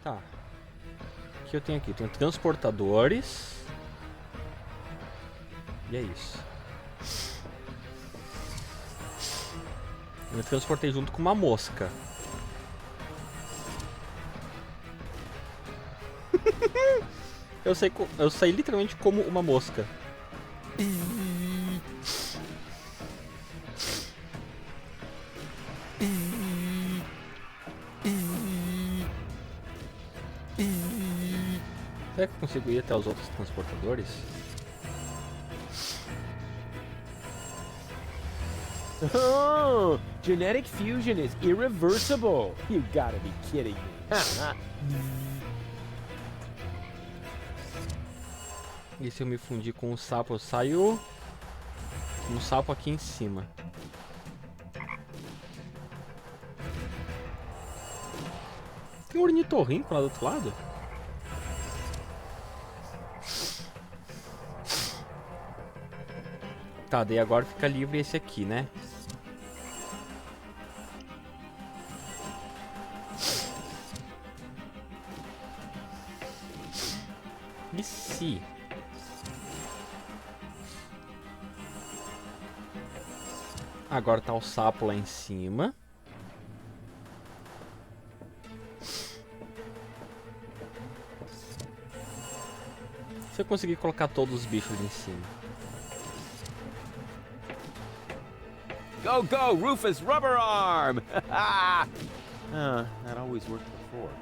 Tá. O que eu tenho aqui? Tenho transportadores. E é isso. Eu me transportei junto com uma mosca. Eu saí literalmente como uma mosca. Será que eu consigo ir até os outros transportadores? Oh, genetic fusion is irreversible. You gotta be kidding me. E se eu me fundir com o sapo, eu saio com o sapo aqui em cima. Tem um ornitorrinco lá do outro lado? Tá, daí agora fica livre esse aqui, né? E se... Agora tá o sapo lá em cima. Se eu conseguir colocar todos os bichos ali em cima. Go, go, Rufus Rubber Arm! That always worked before.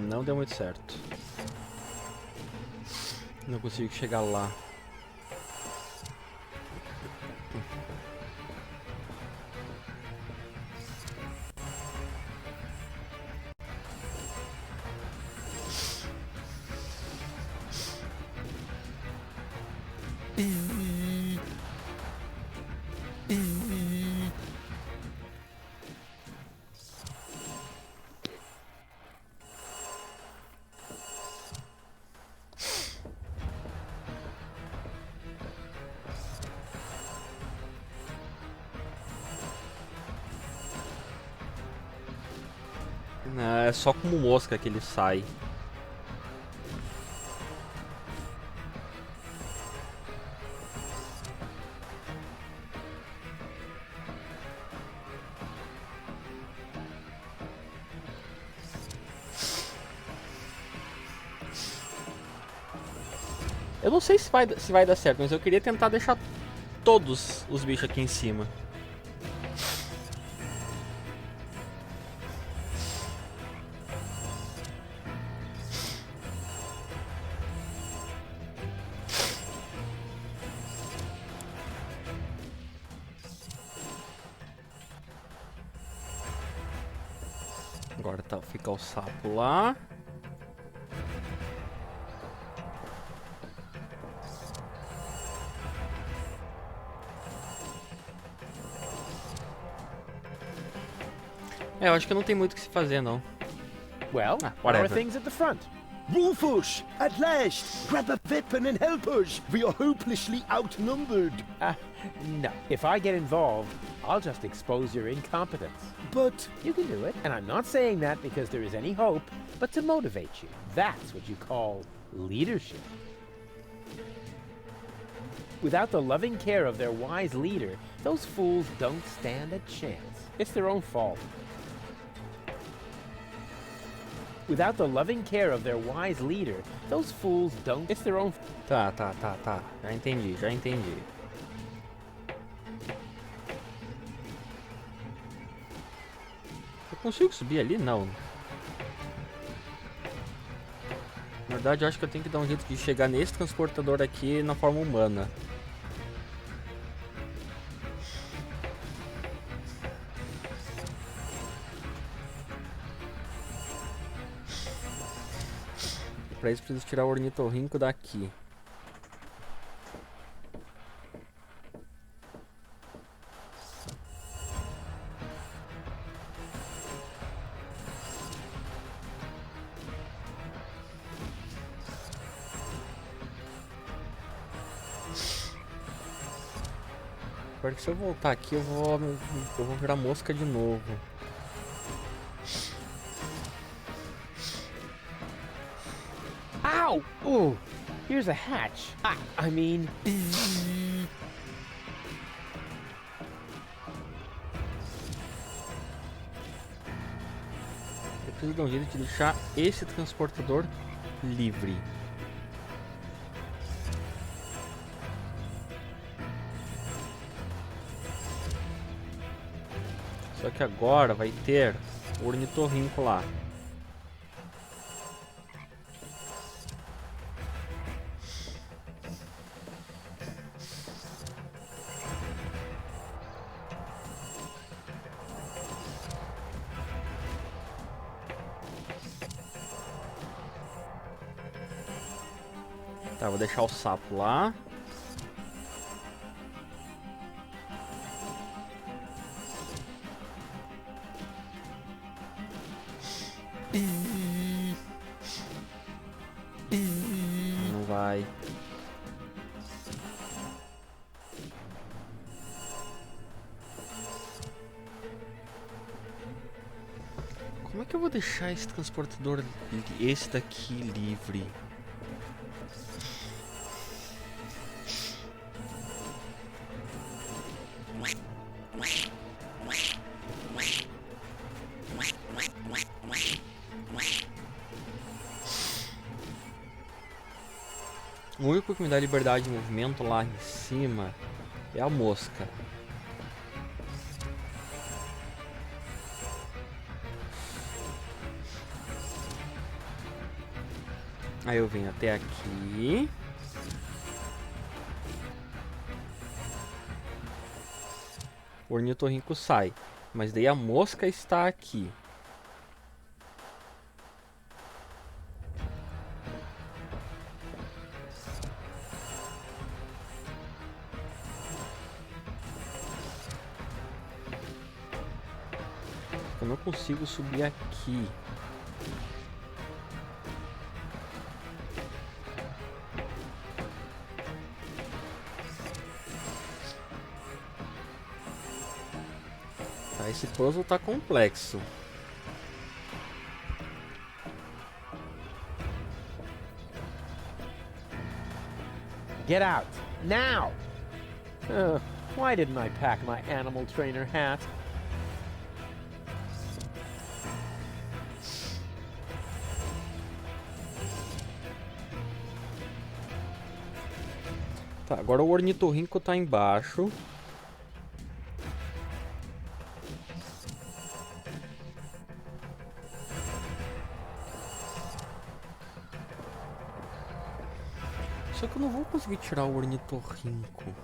Não deu muito certo. Não consigo chegar lá. É só como mosca que ele sai. Eu não sei se vai dar certo, mas eu queria tentar deixar todos os bichos aqui em cima. Agora tá, fica o sapo lá. Eu acho que não tem muito o que se fazer, não. Well, whatever. how are things at the front? Rufus, at last! Grab a weapon and help us! We are hopelessly outnumbered. No. If I get involved, I'll just expose your incompetence. But You can do it, and I'm not saying that because there is any hope, but to motivate you. That's what you call leadership. Without the loving care of their wise leader, those fools don't stand a chance. It's their own fault. Without the loving care of their wise leader, those fools don't... It's their own... Tá. Já entendi. Eu consigo subir ali? Não. Na verdade, eu acho que eu tenho que dar um jeito de chegar nesse transportador aqui na forma humana. Pra isso, preciso tirar o ornitorrinco daqui. Agora que se eu voltar aqui, eu vou virar mosca de novo. Ow! Ooh, here's a hatch. I mean... Eu preciso dar um jeito de deixar esse transportador livre. Só que agora vai ter o ornitorrinco lá. Tá, vou deixar o sapo lá. Não vai. Como é que eu vou deixar esse transportador, esse daqui, livre? O único que me dá liberdade de movimento lá em cima é a mosca. Aí eu venho até aqui. O ornitorrinco sai. Mas daí a mosca está aqui. Eu não consigo subir aqui. Tá, esse puzzle tá complexo. Get out, now! Why didn't I pack my animal trainer hat? Tá, agora o ornitorrinco tá embaixo. Só que eu não vou conseguir tirar o ornitorrinco.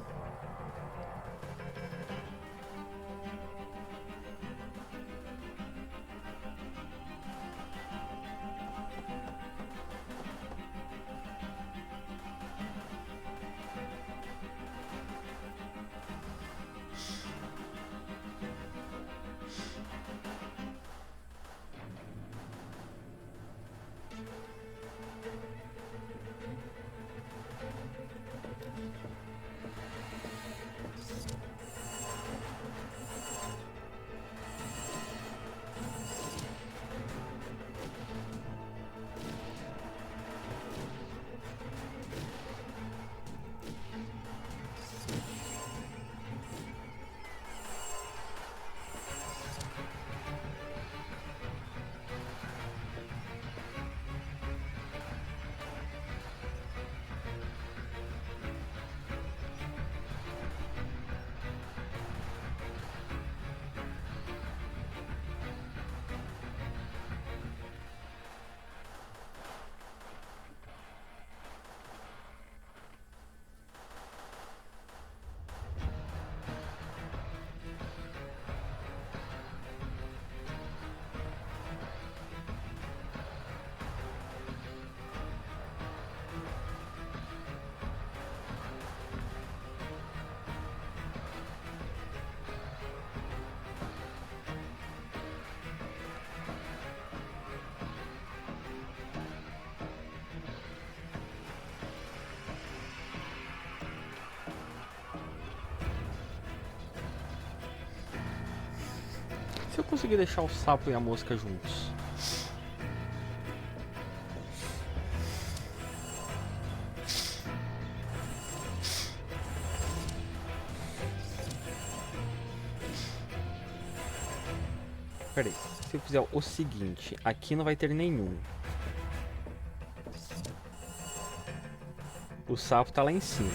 Se eu conseguir deixar o sapo e a mosca juntos. Pera aí. Se eu fizer o seguinte, aqui não vai ter nenhum. O sapo tá lá em cima.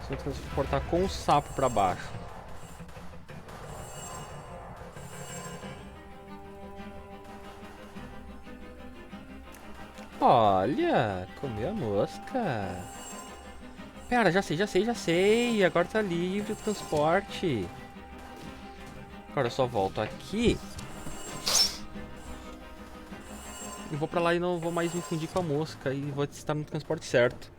Se eu transportar com o sapo pra baixo. Olha, comeu a mosca. Pera, já sei. Agora tá livre o transporte. Agora eu só volto aqui. E vou pra lá e não vou mais me fundir com a mosca. E vou estar no transporte certo.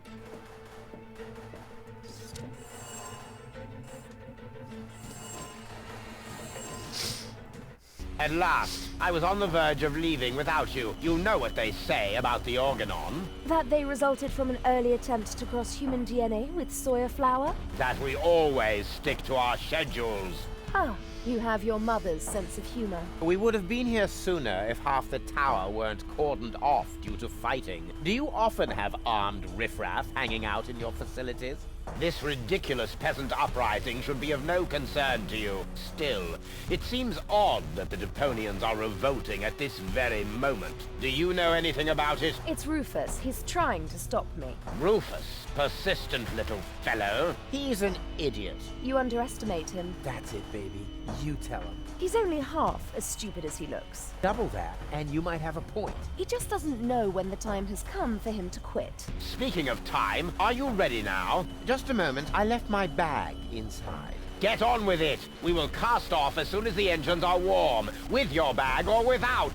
At last, I was on the verge of leaving without you. You know what they say about the organon. That they resulted from an early attempt to cross human DNA with soya flour? That we always stick to our schedules. Ah, you have your mother's sense of humor. We would have been here sooner if half the tower weren't cordoned off due to fighting. Do you often have armed riffraff hanging out in your facilities? This ridiculous peasant uprising should be of no concern to you. Still, it seems odd that the Deponians are revolting at this very moment. Do you know anything about it? It's Rufus. He's trying to stop me. Rufus, persistent little fellow. He's an idiot. You underestimate him. That's it, baby. You tell him. He's only half as stupid as he looks. Double that, and you might have a point. He just doesn't know when the time has come for him to quit. Speaking of time, are you ready now? Just a moment, I left my bag inside. Get on with it! We will cast off as soon as the engines are warm, with your bag or without!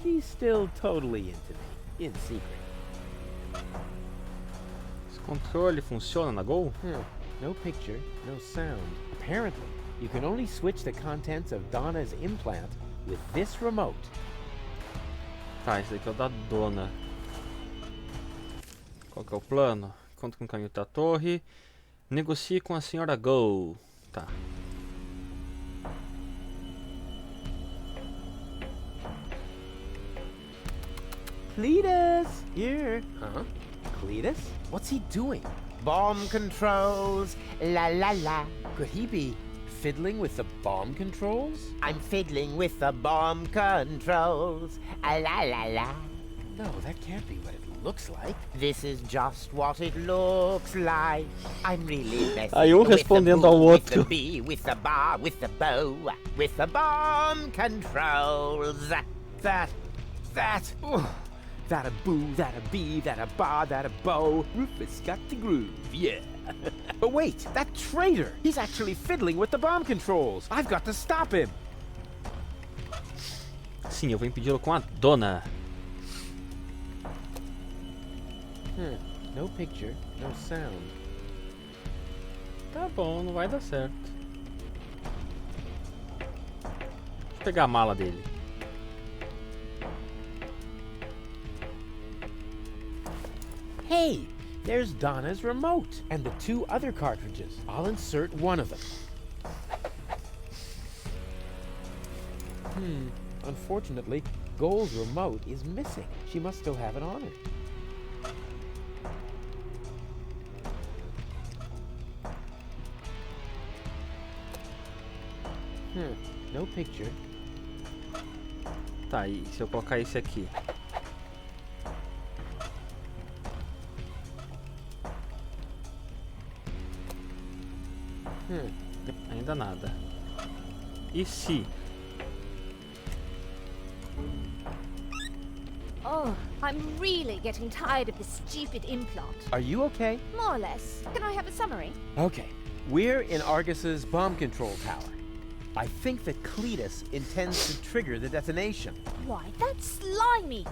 She's still totally into me, in secret. Esse controle funciona na Gol? No picture, no sound. Apparently, you can only switch the contents of Donna's implant with this remote. Tá, esse daqui é o da dona. Qual que é o plano? Conta com o caminho da torre. Negocie com a senhora Go. Tá. Cletus! Here. Huh? Cletus? What's he doing? Bomb controls, la la la. Could he be fiddling with the bomb controls? I'm fiddling with the bomb controls, la la la. No, that can't be what it looks like. This is just what it looks like. I'm really messing Aí um with the respondendo ao boo, with the outro. bee, with the bar, with the bow, with the bomb controls. That a boo, that a bee, that a bar, that a bow. Rufus got the groove, yeah. But wait, that traitor! He's actually fiddling with the bomb controls. I've got to stop him. Sim, eu vou impedi-lo com a dona. No picture, no sound. Tá bom, não vai dar certo. Deixa eu pegar a mala dele. Hey, there's Donna's remote and the 2 other cartridges. I'll insert one of them. Unfortunately, Goal's remote is missing. She must still have it on her. No picture. Tá, e se eu colocar esse aqui? Ainda nada. E se? Oh, I'm really getting tired of this stupid implant. Are you okay? More or less. Can I have a summary? Okay. We're in Argus's bomb control tower. I think that Cletus intends to trigger the detonation. Why, that's slimy.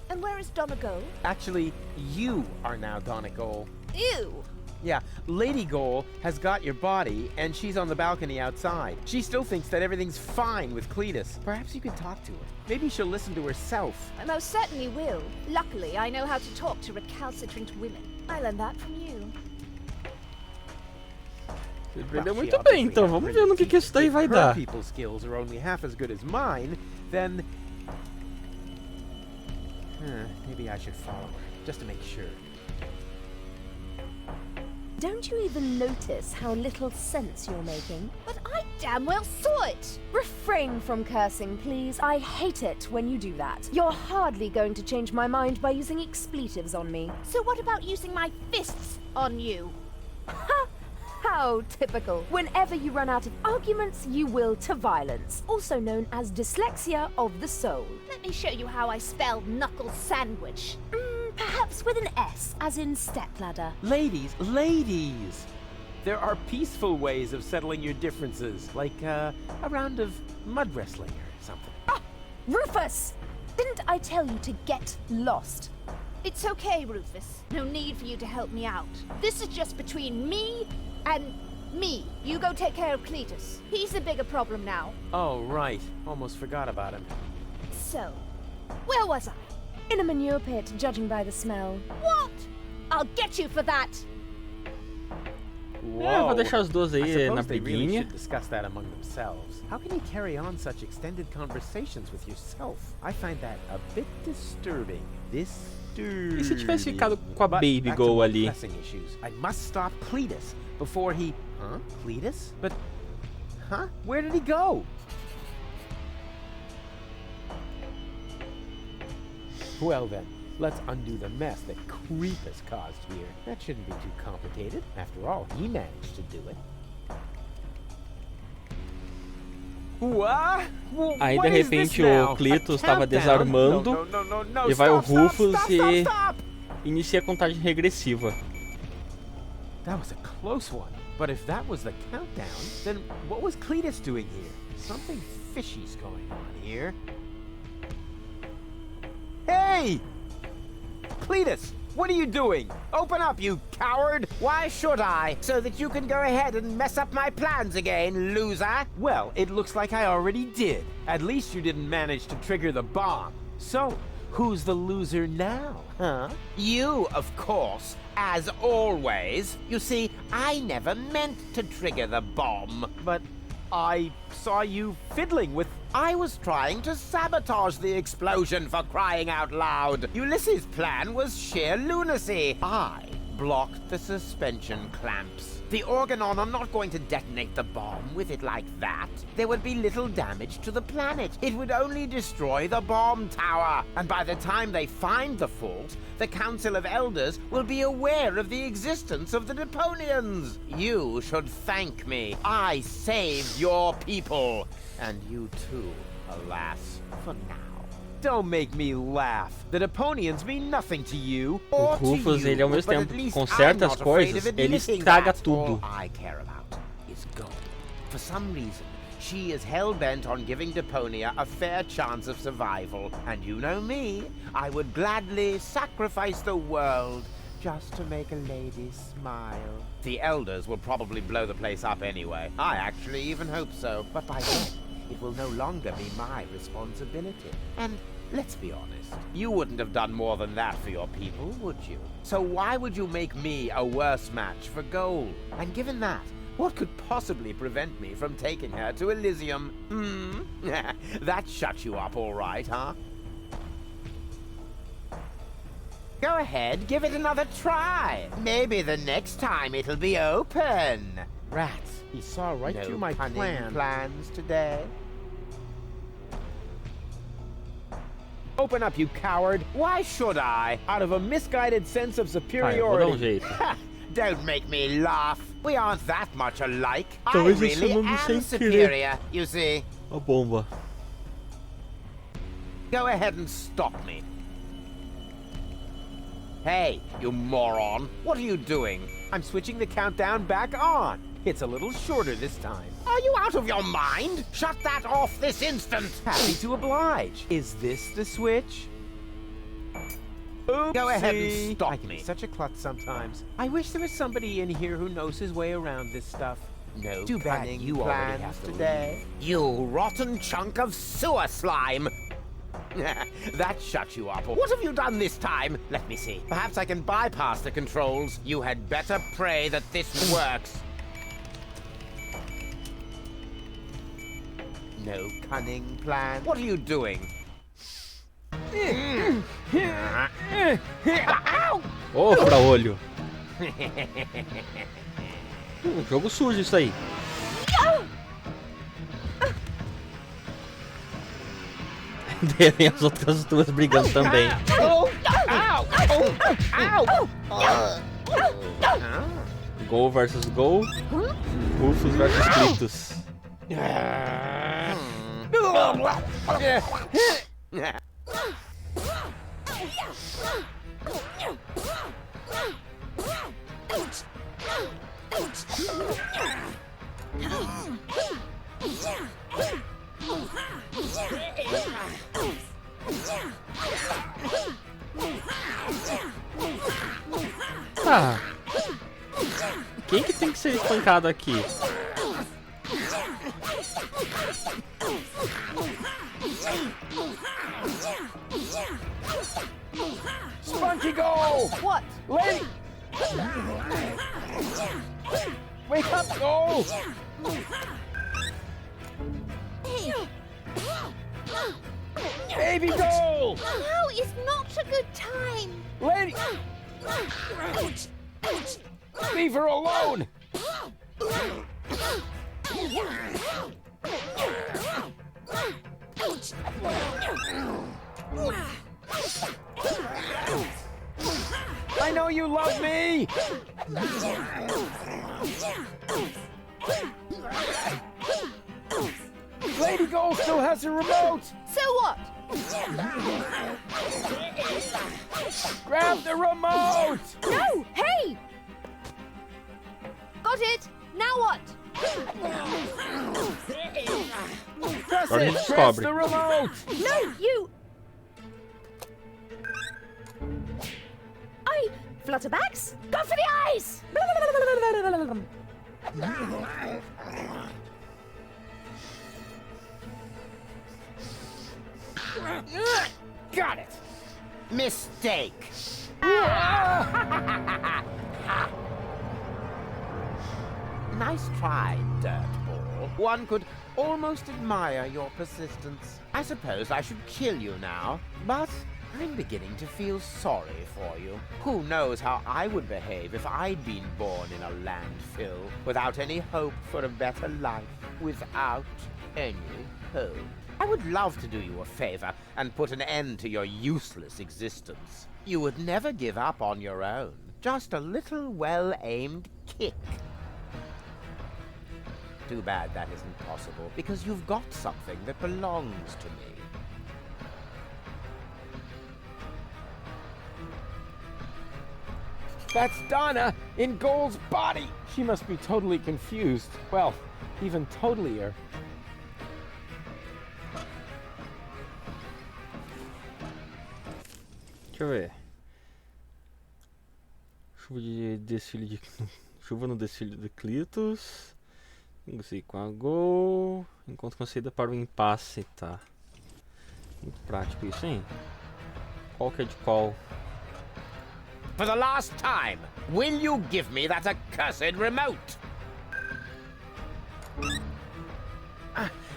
And where is Donna Go? Actually, you are now Donna Goal. Ew. Yeah, Lady Goal has got your body, and she's on the balcony outside. She still thinks that everything's fine with Cletus. Perhaps you could talk to her. Maybe she'll listen to herself. I most certainly will. Luckily, I know how to talk to recalcitrant women. I learned that from you. Ele Well, aprendeu she muito bem, obviously então had vamos great ver no que isso daí teeth. vai If her dar. people's skills are only half as good as mine, then maybe I should follow her just to make sure. Don't you even notice how little sense you're making? But I damn well saw it. Refrain from cursing, please. I hate it when you do that. You're hardly going to change my mind by using expletives on me. So what about using my fists on you? Ha! How typical. Whenever you run out of arguments, you will to violence, also known as dyslexia of the soul. Let me show you how I spell knuckle sandwich. Perhaps with an S, as in stepladder. Ladies, ladies! There are peaceful ways of settling your differences, like a round of mud wrestling or something. Ah! Rufus! Didn't I tell you to get lost? It's okay, Rufus. No need for you to help me out. This is just between me and me. You go take care of Cletus. He's the bigger problem now. Oh, right. Almost forgot about him. So, where was I? In a manure pit, judging by the smell. What? I'll get you for that. É, vou deixar as duas I aí na suppose they really briguinha. should discuss that among themselves. How can you carry on such extended conversations with yourself? I find that a bit disturbing. Disturbing. E se tivesse ficado com a But Baby back to Go more ali? pressing issues. I must stop Cletus before he... Huh? Cletus? But... Huh? Where did he go? Well then, let's undo the mess that Creep has caused here. That shouldn't be too complicated. After all, he managed to do it. What? Aí de repente o Cletus estava desarmando e vai o Rufus e inicia a contagem regressiva. That was a close one. But if that was the countdown, then what was Cletus doing here? Something fishy's going on here. Hey! Cletus, what are you doing? Open up, you coward! Why should I? So that you can go ahead and mess up my plans again, loser? Well, it looks like I already did. At least you didn't manage to trigger the bomb. So, who's the loser now, huh? You, of course, as always. You see, I never meant to trigger the bomb. But I saw you fiddling with... I was trying to sabotage the explosion, for crying out loud. Ulysses' plan was sheer lunacy. I blocked the suspension clamps. The Organon are not going to detonate the bomb with it like that. There would be little damage to the planet. It would only destroy the bomb tower. And by the time they find the fault, the Council of Elders will be aware of the existence of the Deponians. You should thank me. I saved your people. And you too, alas, for now. Don't make me laugh. The Deponians mean nothing to you. O Or to Rufus, you. ele ao mesmo But tempo at least conserta I'm as not afraid coisas, of ele admitting estraga that. tudo. All I care about is gold. For some reason, she is hell-bent on giving Deponia a fair chance of survival. And you know me, I would gladly sacrifice the world just to make a lady smile. The Elders will probably blow the place up anyway. I actually even hope so. But by then, it will no longer be my responsibility. And let's be honest, you wouldn't have done more than that for your people, would you? So why would you make me a worse match for gold? And given that, what could possibly prevent me from taking her to Elysium? That shut you up all right, huh? Go ahead, give it another try. Maybe the next time it'll be open. Rats, he saw right through my cunning plan. plans today. Open up, you coward. Why should I? Out of a misguided sense of Tá, eu vou dar um superiority. jeito. Don't make me laugh. We aren't that much alike. I Talvez eu really chamando sem am querer. superior, you see. A bomba. Go ahead and stop me. Hey, you moron. What are you doing? I'm switching the countdown back on. It's a little shorter this time. Are you out of your mind? Shut that off this instant. Happy to oblige. Is this the switch? Oopsie. Go ahead and stop I can me. be such a klutz sometimes. I wish there was somebody in here who knows his way around this stuff. No Too bad cunning you already plans have to today. You rotten chunk of sewer slime. That shut you up. What have you done this time? Let me see. Perhaps I can bypass the controls. You had better pray that this works. No cunning plan? What are you doing? Ô, fura-olho. Jogo sujo isso aí. Devem as outras duas brigando também. Gol versus Gol. Rufus versus Clitus. Ah, quem que tem que ser espancado aqui? Spunky Goal! What? Lady! Wake up, Goal! Baby Goal! Now is not a good time. Lady! Leave her alone! I know you love me! Lady Goal still has her remote! So what? Grab the remote! No! Hey! Got it! Now what? Press Agora a it! gente Press descobre. the remote! No, you! Flutterbacks? Go for the eyes! Got it! Mistake. Nice try, dirtball. One could almost admire your persistence. I suppose I should kill you now, but I'm beginning to feel sorry for you. Who knows how I would behave if I'd been born in a landfill without any hope for a better life, without any hope. I would love to do you a favor and put an end to your useless existence. You would never give up on your own. Just a little well-aimed kick. Too bad that isn't possible, because you've got something that belongs to me. That's Donna in Goal's body! She must be totally confused. Well, even totalier. Deixa eu ver. Chuva no desfile de Clitus. Negocie com a Gol. Encontro com saída para o impasse. Tá. Muito prático isso, hein? Qual que é de qual? For the last time, will you give me that accursed remote?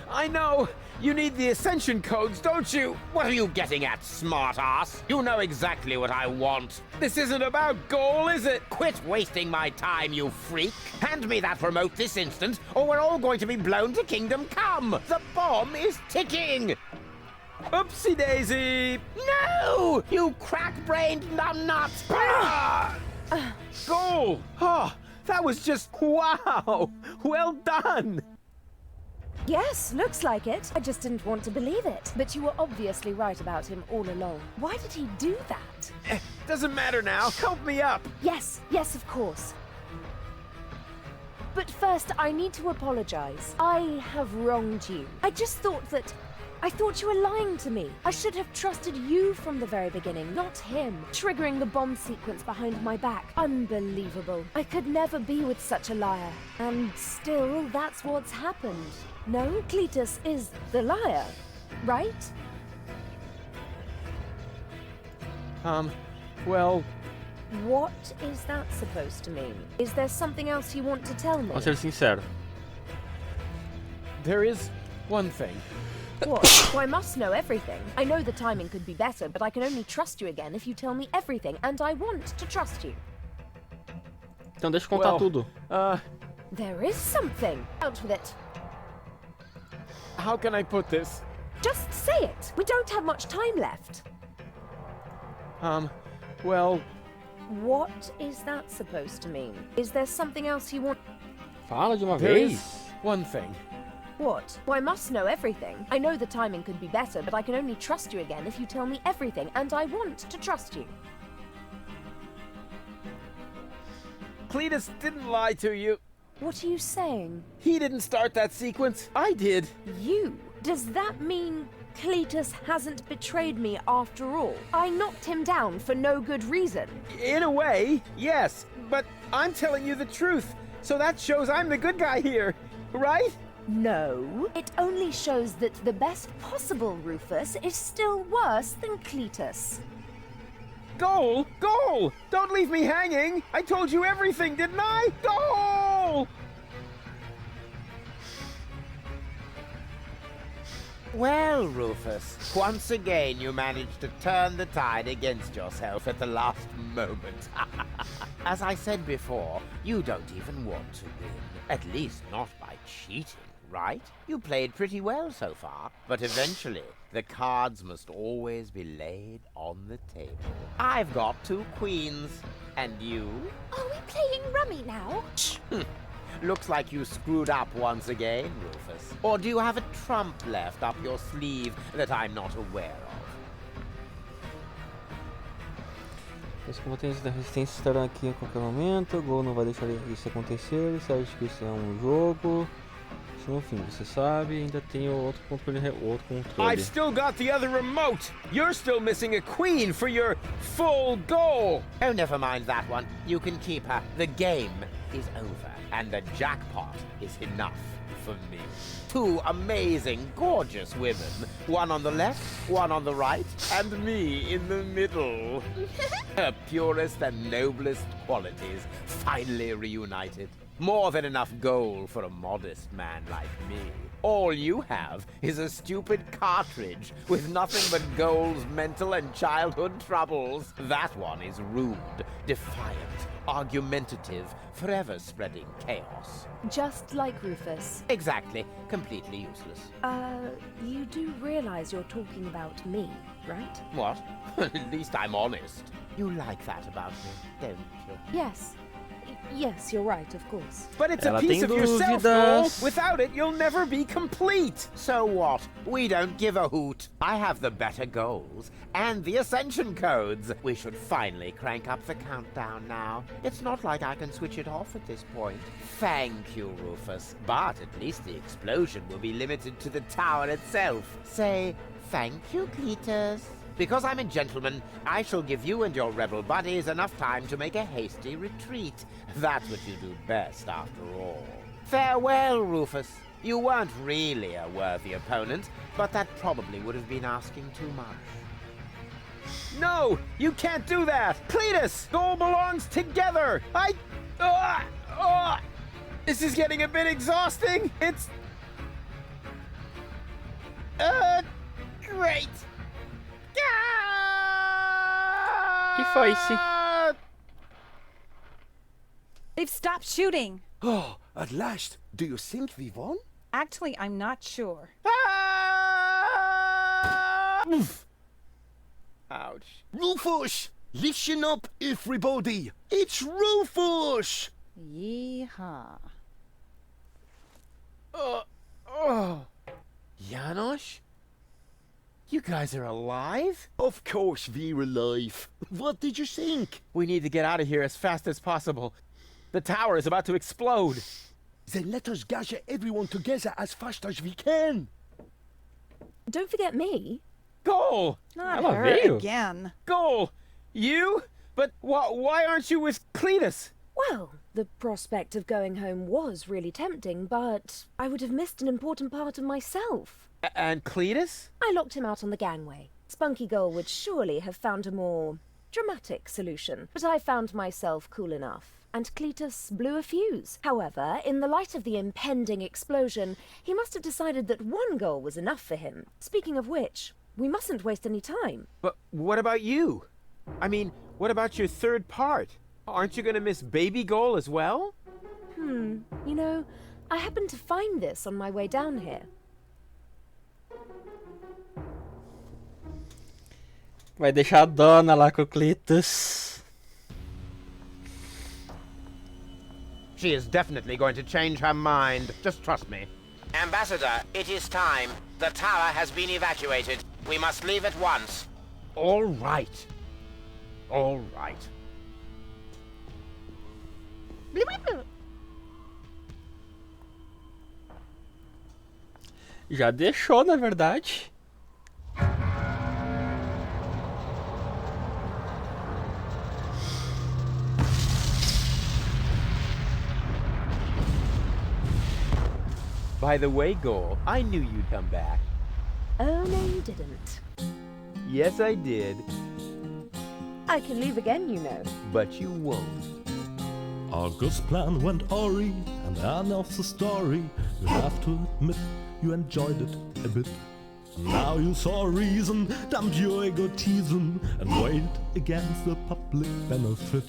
I know! You need the ascension codes, don't you? What are you getting at, smartass? You know exactly what I want. This isn't about Goal, is it? Quit wasting my time, you freak. Hand me that remote this instant, or we're all going to be blown to Kingdom Come. The bomb is ticking. Oopsie daisy! No! You crack-brained numbnut! Goal! Oh, that was just wow! Well done! Yes, looks like it. I just didn't want to believe it. But you were obviously right about him all along. Why did he do that? Doesn't matter now. Help me up. Yes, of course. But first, I need to apologize. I have wronged you. I thought you were lying to me. I should have trusted you from the very beginning, not him. Triggering the bomb sequence behind my back. Unbelievable. I could never be with such a liar. And still, that's what's happened. No, Cletus is the liar, right? Well, What is that supposed to mean? Is there something else you want to tell me? Vamos ser sincero. there is one thing. What? Well, I must know everything. I know the timing could be better, but I can only trust you again if you tell me everything, and I want to trust you. Então deixa eu contar tudo. There is something. Out with it. How can I put this? Just say it. We don't have much time left. Well, What is that supposed to mean? Is there something else you want? Fala de uma there vez. is one thing. What? Well, I must know everything. I know the timing could be better, but I can only trust you again if you tell me everything, and I want to trust you. Cletus didn't lie to you. What are you saying? He didn't start that sequence. I did. You? Does that mean Cletus hasn't betrayed me after all? I knocked him down for no good reason. In a way, yes. But I'm telling you the truth. So that shows I'm the good guy here, right? No. It only shows that the best possible Rufus is still worse than Cletus. Goal! Goal! Don't leave me hanging! I told you everything, didn't I? Goal! Well, Rufus, once again you managed to turn the tide against yourself at the last moment. As I said before, you don't even want to win. At least not by cheating, right? You played pretty well so far, but eventually the cards must always be laid on the table. I've got 2 queens, and you? Are we playing rummy now? Looks like you screwed up once again, Rufus. Or do you have a trump left up your sleeve that I'm not aware of? Os combatentes da resistência estarão aqui a qualquer momento. O gol não vai deixar isso acontecer. Você acha que isso é um jogo? Isso no fim, você sabe. Ainda tem outro controle. I've still got the other remote! You're still missing a queen for your full goal! Oh, never mind that one. You can keep her. The game is over, and the jackpot is enough for me. 2 amazing, gorgeous women. One on the left, one on the right, and me in the middle. Her purest and noblest qualities finally reunited. More than enough gold for a modest man like me. All you have is a stupid cartridge with nothing but Gold's mental and childhood troubles. That one is rude, defiant, argumentative, forever spreading chaos. Just like Rufus. Exactly. Completely useless. You do realize you're talking about me, right? What? At least I'm honest. You like that about me, don't you? Yes. Yes, you're right, of course. But it's Ela a piece tem of yourself, Goal. dúvidas. Without it, you'll never be complete. So what? We don't give a hoot. I have the better goals and the ascension codes. We should finally crank up the countdown now. It's not like I can switch it off at this point. Thank you, Rufus. But at least the explosion will be limited to the tower itself. Say thank you, Cletus. Because I'm a gentleman, I shall give you and your rebel buddies enough time to make a hasty retreat. That's what you do best, after all. Farewell, Rufus. You weren't really a worthy opponent, but that probably would have been asking too much. No, you can't do that. Cletus, Goal belongs together. This is getting a bit exhausting. It's... great. E foi-se. They've stopped shooting. Oh, at last. Do you think we won? Actually, I'm not sure. Ouch. Rufus! Listen up, everybody. It's Rufus! Yeehaw. Janosch? You guys are alive? Of course we're alive. What did you think? We need to get out of here as fast as possible. The tower is about to explode. Then let us gather everyone together as fast as we can. Don't forget me. Goal! Not Ela her veio? again. Goal! You? But why aren't you with Cletus? Well, the prospect of going home was really tempting, but I would have missed an important part of myself. And Cletus? I locked him out on the gangway. Spunky Gull would surely have found a more dramatic solution, but I found myself cool enough. and Cletus blew a fuse. However, in the light of the impending explosion, he must have decided that one goal was enough for him. Speaking of which, we mustn't waste any time. But what about you? I mean, what about your third part? Aren't you gonna miss baby goal as well? You know, I happened to find this on my way down here. Vai deixar a dona lá com o Cletus. She is definitely going to change her mind. Just trust me. Ambassador, it is time. The tower has been evacuated. We must leave at once. All right. All right. Já deixou, na verdade. By the way, Goal, I knew you'd come back. Oh, no, you didn't. Yes, I did. I can leave again, you know. But you won't. August's plan went awry, and the end of the story, you have to admit you enjoyed it a bit. Now you saw a reason, dump your egotism, and weigh it against the public benefit.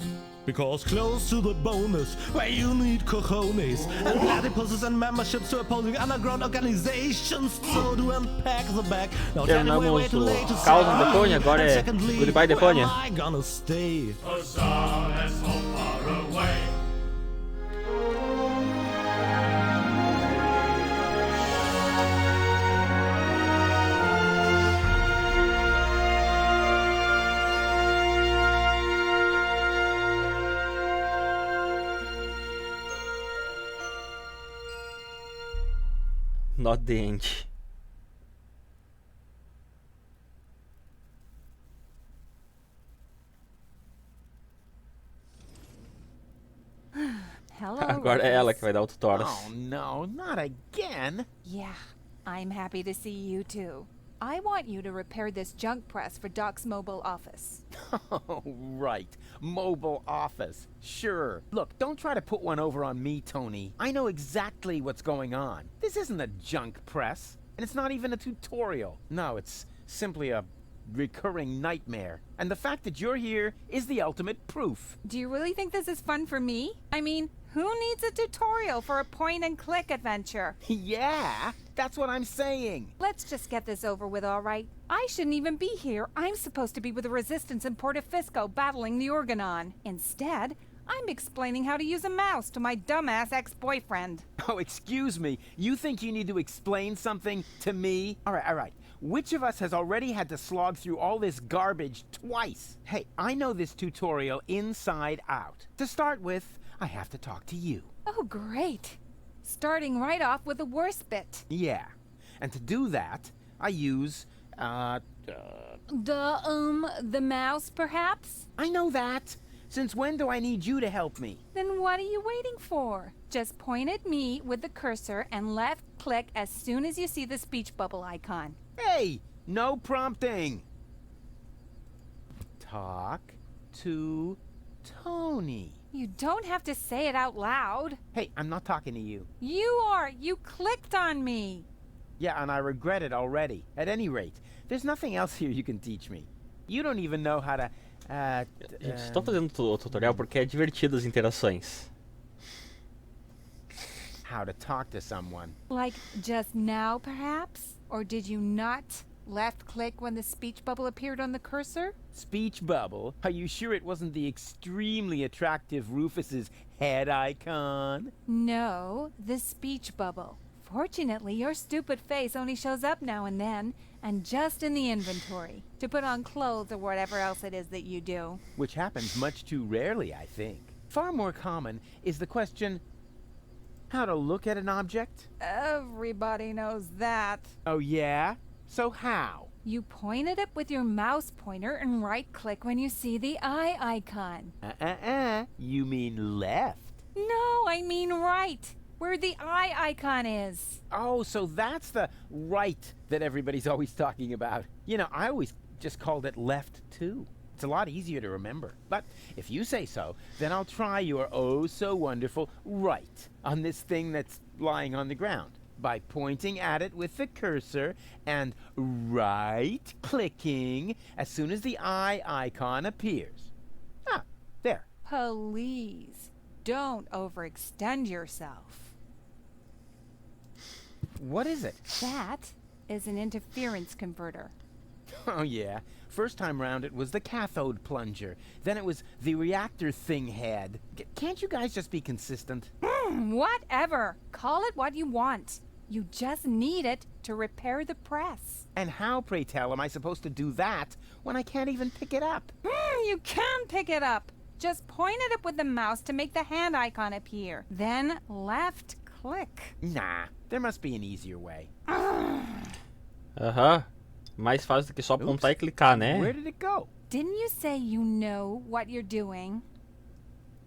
Because close to the bonus, where you need cojones, and platypuses and memberships to opposing underground organizations, so to unpack the bag. Now tell me way too late to Caos em Deponia, say, agora and é secondly, Goodbye where Deponia. am I gonna stay? Not the end. Hello. Agora é ela que vai dar o tutorial. Oh no, not again. Yeah, I'm happy to see you too. I want you to repair this junk press for Doc's mobile office. Oh, right. Mobile office. Sure. Look, don't try to put one over on me, Tony. I know exactly what's going on. This isn't a junk press, and it's not even a tutorial. No, it's simply a recurring nightmare. And the fact that you're here is the ultimate proof. Do you really think this is fun for me? I mean, who needs a tutorial for a point-and-click adventure? Yeah, that's what I'm saying. Let's just get this over with, all right? I shouldn't even be here. I'm supposed to be with the Resistance in Portofisco battling the Organon. Instead, I'm explaining how to use a mouse to my dumbass ex-boyfriend. Oh, excuse me. You think you need to explain something to me? All right. Which of us has already had to slog through all this garbage twice? Hey, I know this tutorial inside out. To start with, I have to talk to you. Oh, great. Starting right off with the worst bit. Yeah. And to do that, I use, The mouse, perhaps? I know that. Since when do I need you to help me? Then what are you waiting for? Just point at me with the cursor and left click as soon as you see the speech bubble icon. Hey, no prompting. Talk to Tony. You don't have to say it out loud. Hey, I'm not talking to you. You are. You clicked on me. Yeah, and I regret it already. At any rate, there's nothing else here you can teach me. You don't even know how to... Gente, estou fazendo o tutorial porque é divertido as interações. How to talk to someone. Like just now, perhaps? Or did you not left click when the speech bubble appeared on the cursor? Speech bubble? Are you sure it wasn't the extremely attractive Rufus's head icon? No, the speech bubble. Fortunately, your stupid face only shows up now and then, and just in the inventory, to put on clothes or whatever else it is that you do. Which happens much too rarely, I think. Far more common is the question, how to look at an object? Everybody knows that. Oh yeah? So how? You point at it with your mouse pointer and right-click when you see the eye icon. You mean left? No, I mean right, where the eye icon is. Oh, so that's the right that everybody's always talking about. You know, I always just called it left too. It's a lot easier to remember. But if you say so, then I'll try your oh-so-wonderful right on this thing that's lying on the ground by pointing at it with the cursor and right-clicking as soon as the eye icon appears. Ah, there. Please, don't overextend yourself. What is it? That is an interference converter. Oh, yeah. First time round it was the cathode plunger. Then it was the reactor thing head. Can't you guys just be consistent? Whatever. Call it what you want. You just need it to repair the press. And how, pray tell, am I supposed to do that when I can't even pick it up? You can pick it up. Just point it up with the mouse to make the hand icon appear. Then left click. Nah, there must be an easier way. Aham. Mais fácil do que só apontar e clicar, né? Where did it go? Didn't you say you know what you're doing?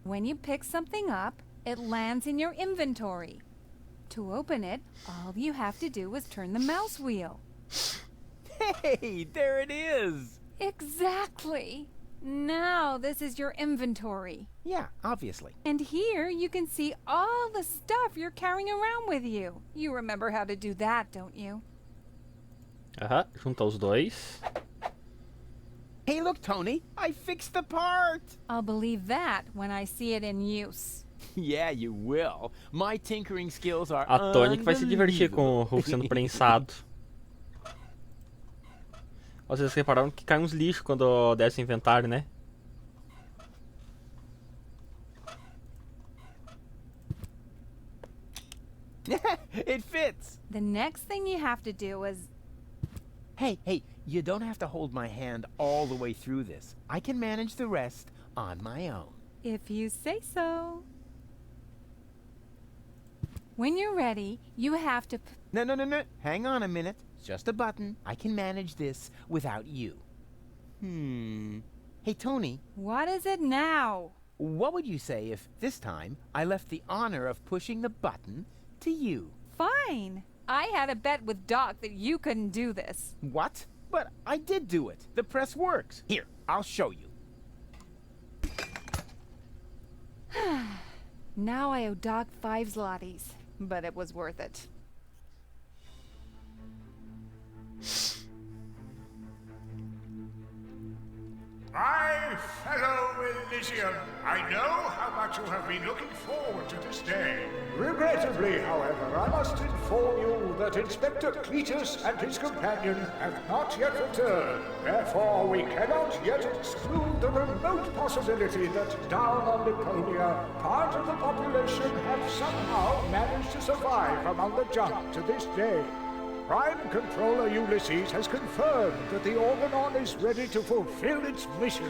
When you pick something up, it lands in your inventory. To open it, all you have to do is turn the mouse wheel. Hey, there it is! Exactly. Now this is your inventory. Yeah, obviously. And here you can see all the stuff you're carrying around with you. You remember how to do that, don't you? Aham, junta os dois. Hey, look, Tony, I fixed the part! I'll believe that when I see it in use. Yeah, you will. My tinkering skills are A Tony que vai se divertir com o Hulk sendo prensado. Vocês repararam que cai uns lixos quando desce o inventário, né? It fits! The next thing you have to do is... Hey, you don't have to hold my hand all the way through this. I can manage the rest on my own. If you say so. When you're ready, you have to... No. Hang on a minute. It's just a button. I can manage this without you. Hey, Tony, What is it now? what would you say if this time I left the honor of pushing the button to you? Fine. I had a bet with Doc that you couldn't do this. What? But I did do it. The press works. Here, I'll show you. Now I owe Doc 5 zlotys, but it was worth it. My fellow Elysian, I know how much you have been looking forward to this day. Regrettably, however, I must inform you that Inspector Cletus and his companion have not yet returned. Therefore, we cannot yet exclude the remote possibility that down on Deponia, part of the population have somehow managed to survive among the junk to this day. Prime Controller Ulysses has confirmed that the Organon is ready to fulfill its mission.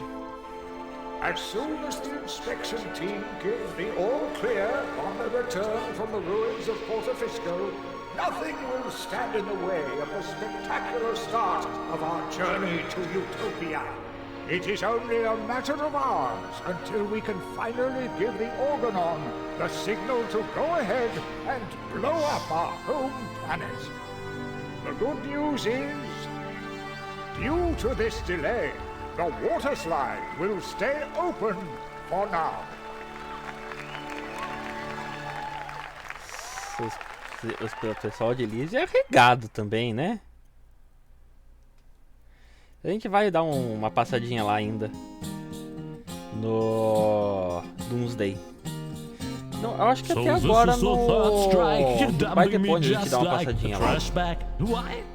As soon as the inspection team give the all-clear on their return from the ruins of Portofisco, nothing will stand in the way of the spectacular start of our journey to Utopia. It is only a matter of hours until we can finally give the Organon the signal to go ahead and blow up our home planet. The good news is, due to this delay, the water slide will stay open for now. O pessoal de Elise é regado também, né? A gente vai dar uma passadinha lá ainda. No Doomsday. Não, eu acho que até agora no Vai Deponia a gente dá uma passadinha lá.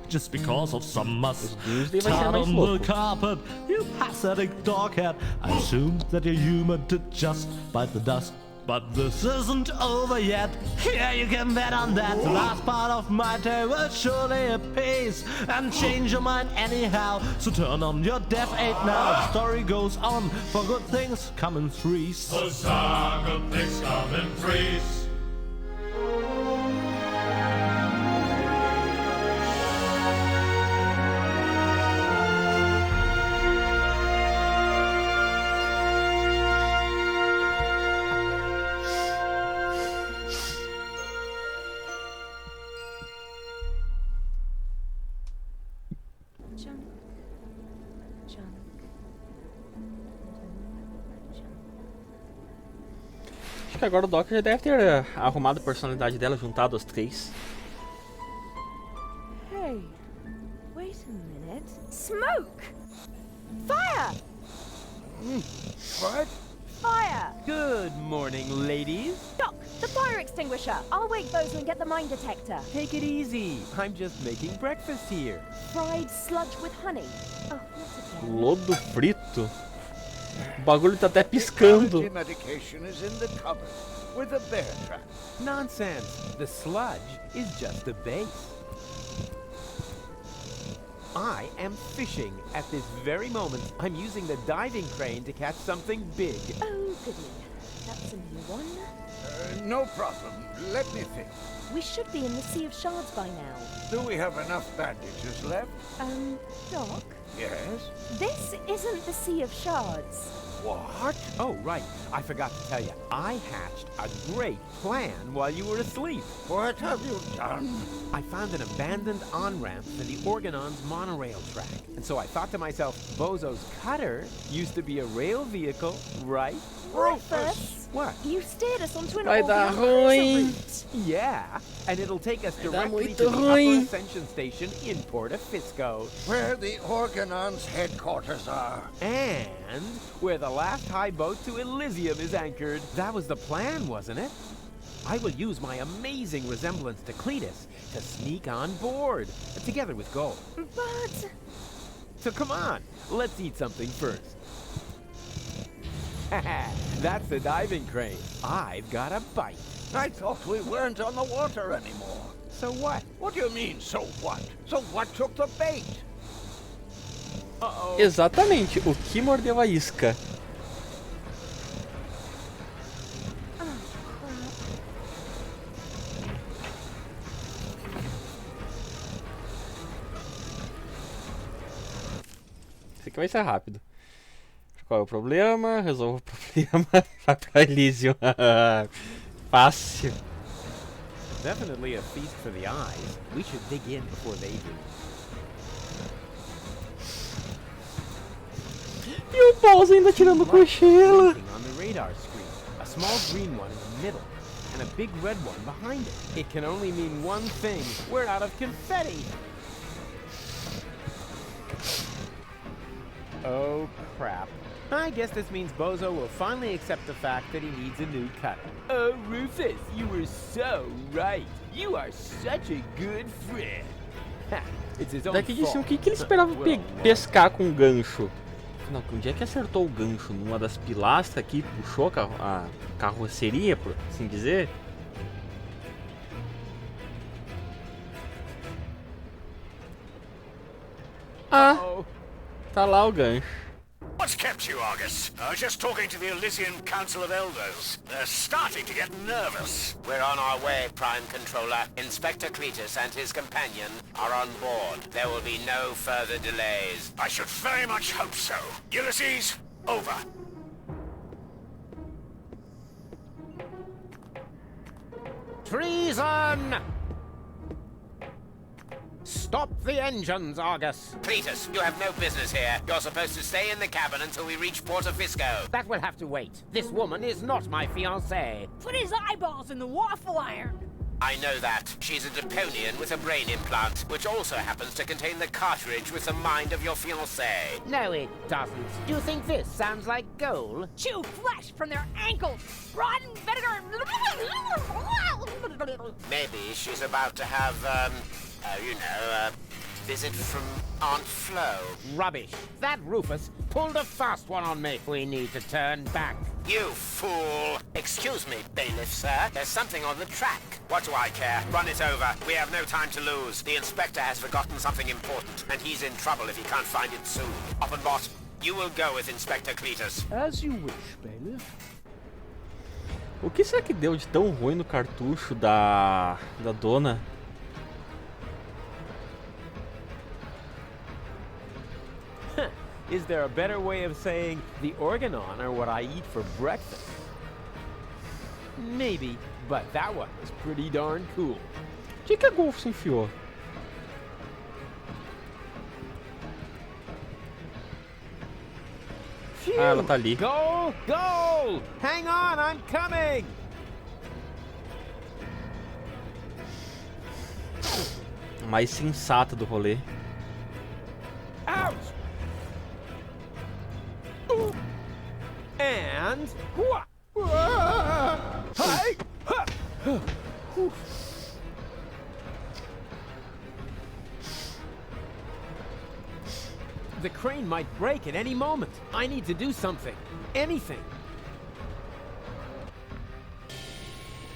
Just because of some must Doomsday vai ser mais louco. carpet, you pathetic doghead. I assume that you're human to just bite the dust. But this isn't over yet. Yeah, you can bet on that. The last part of my day will surely appease and change your mind anyhow. So turn on your Deaf 8 now. The story goes on, for good things come in threes. Huzzah, good things come in threes. Junk. Junk. que agora o Doc já deve ter arrumado a personalidade dela, juntado as três. Hey, wait a minute. Smoke! Fire! What? Fire! Good morning, ladies. Doc, the fire extinguisher. I'll wake Bozo and get the mine detector. Take it easy. I'm just making breakfast here. Fried sludge with honey. Oh, not again. Lodo frito. O bagulho tá até piscando. The medication is in the cupboard with a bear trap. Nonsense. The sludge is just the base. I am fishing. At this very moment, I'm using the diving crane to catch something big. Oh, goody. That's a new one. No problem. Let me think. We should be in the Sea of Shards by now. Do we have enough bandages left? Doc? Yes. This isn't the Sea of Shards. What? Oh, right. I forgot to tell you. I hatched a great plan while you were asleep. What have you done? I found an abandoned on-ramp for the Organon's monorail track. And so I thought to myself, Bozo's cutter used to be a rail vehicle, right? Rufus! What? You steered us onto an Vai dar organ ruim. route. Yeah, and it'll take us dar directly muito to the ruim. Upper Ascension Station in Fisco. Where the Organon's headquarters are. And where the last high boat to Elysium is anchored. That was the plan, wasn't it? I will use my amazing resemblance to Cletus to sneak on board, together with Gold. But... So come on, let's eat something first. That's the diving crane. I've got a bite. I thought we weren't on the water anymore. So what? What do you mean, so what? So what took the bait? Uh-oh. Exatamente, o que mordeu a isca? Esse aqui vai ser rápido. Qual é o problema? Resolva o problema. Vai pra Elysium. Fácil. Definitely a feast for the eyes. We should dig in before they do. E o Bowser ainda tirando cochila. Blinking on the radar screen. A small green one in the middle, and a big red one behind it. It can only mean one thing. We're out of confetti. Oh, crap. I guess this means Bozo will finally accept the fact that he needs a new cutter. Oh, Rufus, you were so right. You are such a good friend. Ha, it's his own Daqui disse o fault. que ele esperava Well, pescar com o gancho. Não, onde é que acertou o gancho? Numa das pilastras que puxou a carroceria, por assim dizer? Ah, Oh, tá lá o gancho. What's kept you, Argus? I was just talking to the Elysian Council of Elders. They're starting to get nervous. We're on our way, Prime Controller. Inspector Cletus and his companion are on board. There will be no further delays. I should very much hope so. Ulysses, over. Treason! Stop the engines, Argus. Cletus, you have no business here. You're supposed to stay in the cabin until we reach Fisco. That will have to wait. This woman is not my fiancée. Put his eyeballs in the waffle iron. I know that. She's a Deponian with a brain implant, which also happens to contain the cartridge with the mind of your fiancée. No, it doesn't. Do you think this sounds like gold? Chew flesh from their ankles. Rotten vinegar. Maybe she's about to have, a visit from Aunt Flo. Rubbish. That Rufus pulled a fast one on me. We need to turn back. You fool! Excuse me, bailiff, sir. There's something on the track. What do I care? Run it over. We have no time to lose. The inspector has forgotten something important, and he's in trouble if he can't find it soon. Oppenbot, you will go with Inspector Cletus. As you wish, bailiff. O que será que deu de tão ruim no cartucho da dona? is there a better way of saying the Organon are what I eat for breakfast? Maybe, but that one was pretty darn cool. Onde é que a Golf se enfiou? Phew! Ah, ela tá ali. Goal! Goal! Hang on, I'm coming! mais sensata do rolê. Out! And... Hi! The crane might break at any moment. I need to do something. Anything.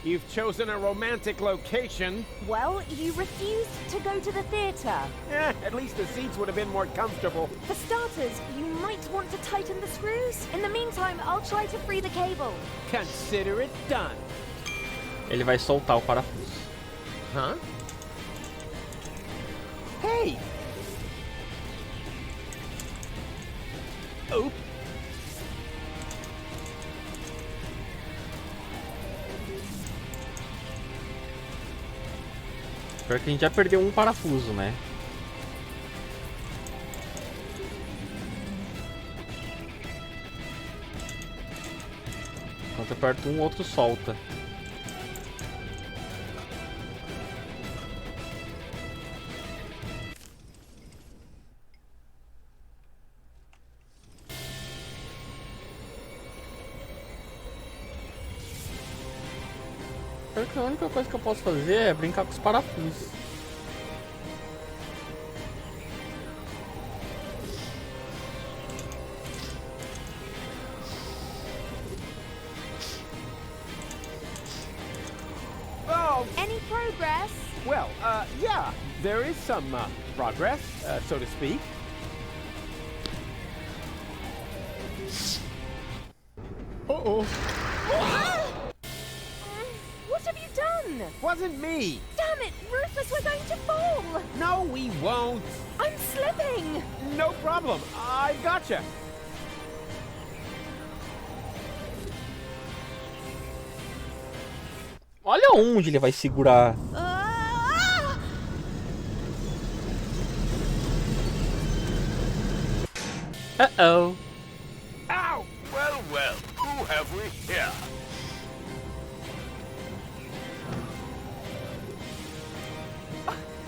You've chosen a romantic location. Well, you refused to go to the theatre. At least the seats would have been more comfortable. For starters, you might want to tighten the screws. In the meantime, I'll try to free the cable. Consider it done. Ele vai soltar o parafuso. Huh? Hey! Oop! Pior que a gente já perdeu um parafuso, né? Quando aperta um, outro solta. Pior que a única coisa que eu posso fazer é brincar com os parafusos. Oh! Any progress? Well, yeah, there is some, progress, so to speak. Uh-oh. What have you done? Wasn't me! Damn it, Rufus, we're going to fall. No, we won't! I'm slipping. No problem, I gotcha! Olha onde ele vai segurar. Uh-oh. Ow! Well, well, who have we here?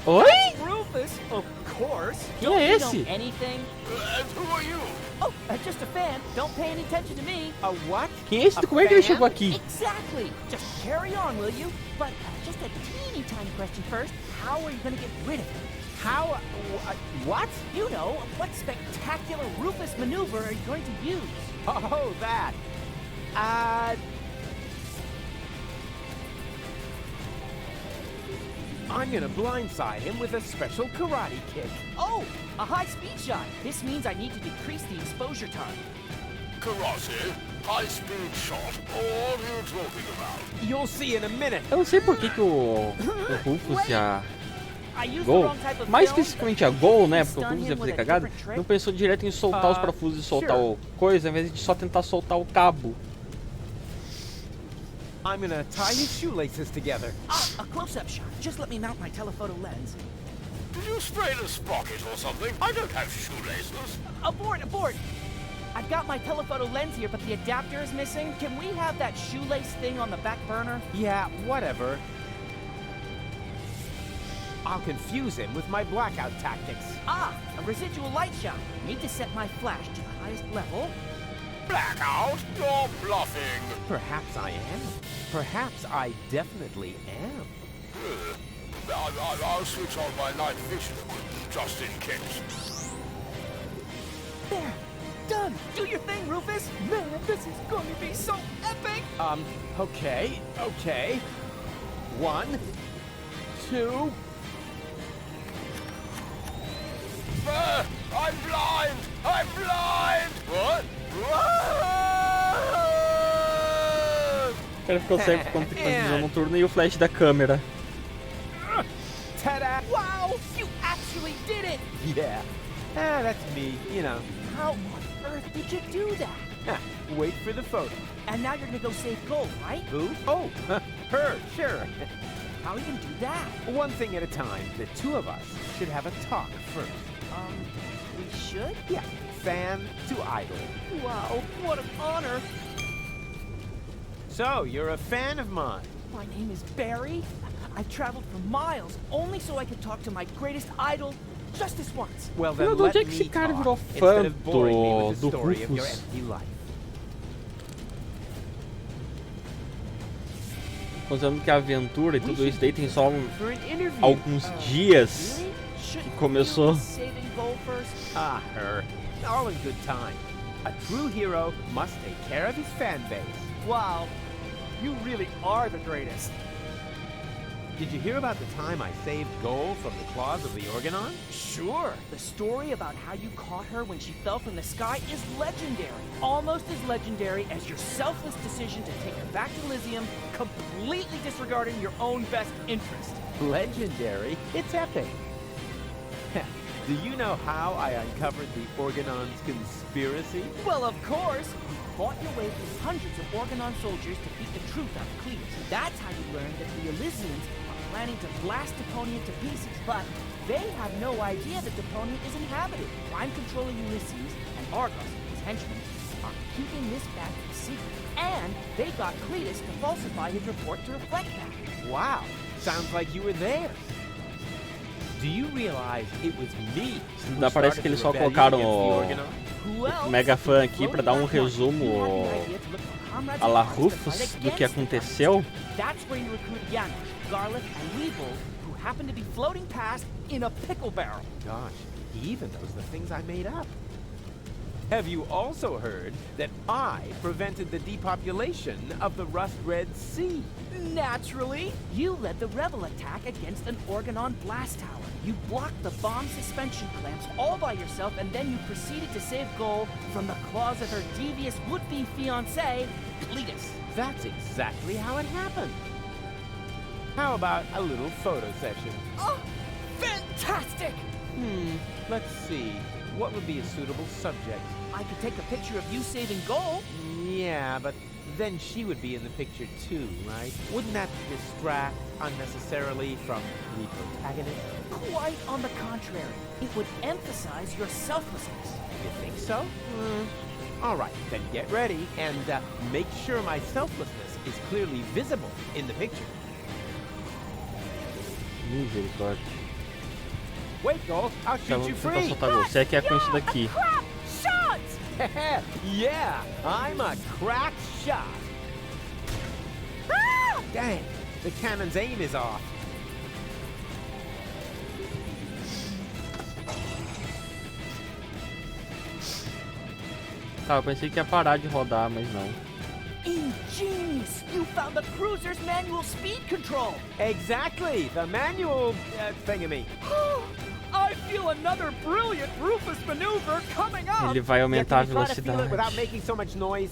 Oi? Rufus, of course. Quem Don't é you esse? know anything? And who are you? Oh, just a fan. Don't pay any attention to me. A what? Quem é esse? Como é que ele chegou aqui? Exactly. Just carry on, will you? But just a teeny tiny question first. How are you going to get rid of him? How? What? You know, what spectacular Rufus maneuver are you going to use? Oh, that. I'm gonna blindside him with a special karate kick. Oh, a high-speed shot. This means I need to decrease the exposure time. Karate? High-speed shot? What are you talking about? You'll see in a minute. Eu não sei por que o Rufus e a I used the Gol, wrong type of mais film. especificamente a Gol, né, porque o Stun Rufus him ia fazer with a cagada, different trick. não pensou direto em soltar os parafusos e soltar sure. o coisa, ao invés de só tentar soltar o cabo. I'm gonna tie his shoelaces together. A close-up shot. Just let me mount my telephoto lens. Did you sprain a sprocket or something? I don't have shoelaces. Abort, abort! I've got my telephoto lens here, but the adapter is missing. Can we have that shoelace thing on the back burner? Yeah, whatever. I'll confuse him with my blackout tactics. Ah, a residual light shot. Need to set my flash to the highest level. Blackout? You're bluffing. Perhaps I am. Perhaps I definitely am. I'll switch on my night vision equipment, just in case. There! Done! Do your thing, Rufus! Man, this is going to be so epic! Okay. 1, 2... I'm blind! I'm blind! What? O cara ficou cego quando tem visão noturna e o flash da câmera. Ta-da! Wow! You actually did it! Yeah. That's me, you know. How on earth did you do that? Wait for the photo. And now you're gonna go save Gold, right? Who? Oh, her, sure. How are you gonna do that? One thing at a time. The two of us should have a talk first. We should? Yeah, fan to idol. Wow, what an honor! So, you're a fan of mine? My name is Barry. I traveled for miles only so I could talk to my greatest idol just this once. Well, Meu then Deus, let onde é que esse me cara talk virou instead fã of boring me with the do story of your Rufus? empty life. Considerando que a aventura e tudo isso daí tem só For an interview. alguns dias Really? que Shouldn't começou. you be saving gold first? Ah, her. All in good time. A true hero must take care of his fan base. Wow, you really are the greatest. Did you hear about the time I saved Gold from the claws of the Organon? Sure. The story about how you caught her when she fell from the sky is legendary. Almost as legendary as your selfless decision to take her back to Elysium, completely disregarding your own best interest. Legendary? It's epic. Do you know how I uncovered the Organon's conspiracy? Well, of course. You fought your way through hundreds of Organon soldiers to beat the truth out of Cletus. That's how you learned that the Elysians are planning to blast Deponia to pieces. But they have no idea that Deponia is inhabited. Prime controlling Ulysses and Argos, his henchmen, are keeping this back a secret. And they got Cletus to falsify his report to reflect that. Wow, sounds like you were there. Do you realize it was me who Parece started que eles the só rebellion colocaram against the o Organon? Who else? mega fã aqui pra dar um Floating resumo around, you had the idea to look for comrades a la of ours to fight Rufus do que against the aconteceu. communists. That's where you recruited Janusz, Garlic, and Weevil, who happened to be floating past in a pickle barrel. Gosh, he even knows the things I made up. Have you also heard that I prevented the depopulation of the Rust Red Sea? Naturally, you led the rebel attack against an Organon blast tower. You blocked the bomb suspension clamps all by yourself, and then you proceeded to save Goal from the claws of her devious would-be fiancé, Cletus. That's exactly how it happened. How about a little photo session? Oh, fantastic! Let's see. What would be a suitable subject? I could take a picture of you saving Goal. Yeah, but then she would be in the picture too, right? Wouldn't that distract unnecessarily from the protagonist? Quite on the contrary. It would emphasize your selflessness. You think so? All right, then get ready and make sure my selflessness is clearly visible in the picture. Misericórdia. Wait, Gold, I'll Tá, shoot you vamos tentar free. soltar gol. Você é que é com isso daqui. Crap! Shot! Yeah, I'm a crack shot. Ah! Dang, the cannon's aim is off. Tá, eu pensei que ia parar de rodar, mas não. Ingenious! You found the cruiser's manual speed control! Exactly, the manual thingamy. I feel another brilliant Rufus maneuver coming up! Ele vai aumentar a Yeah, can you try to feel it without velocidade. making so much noise?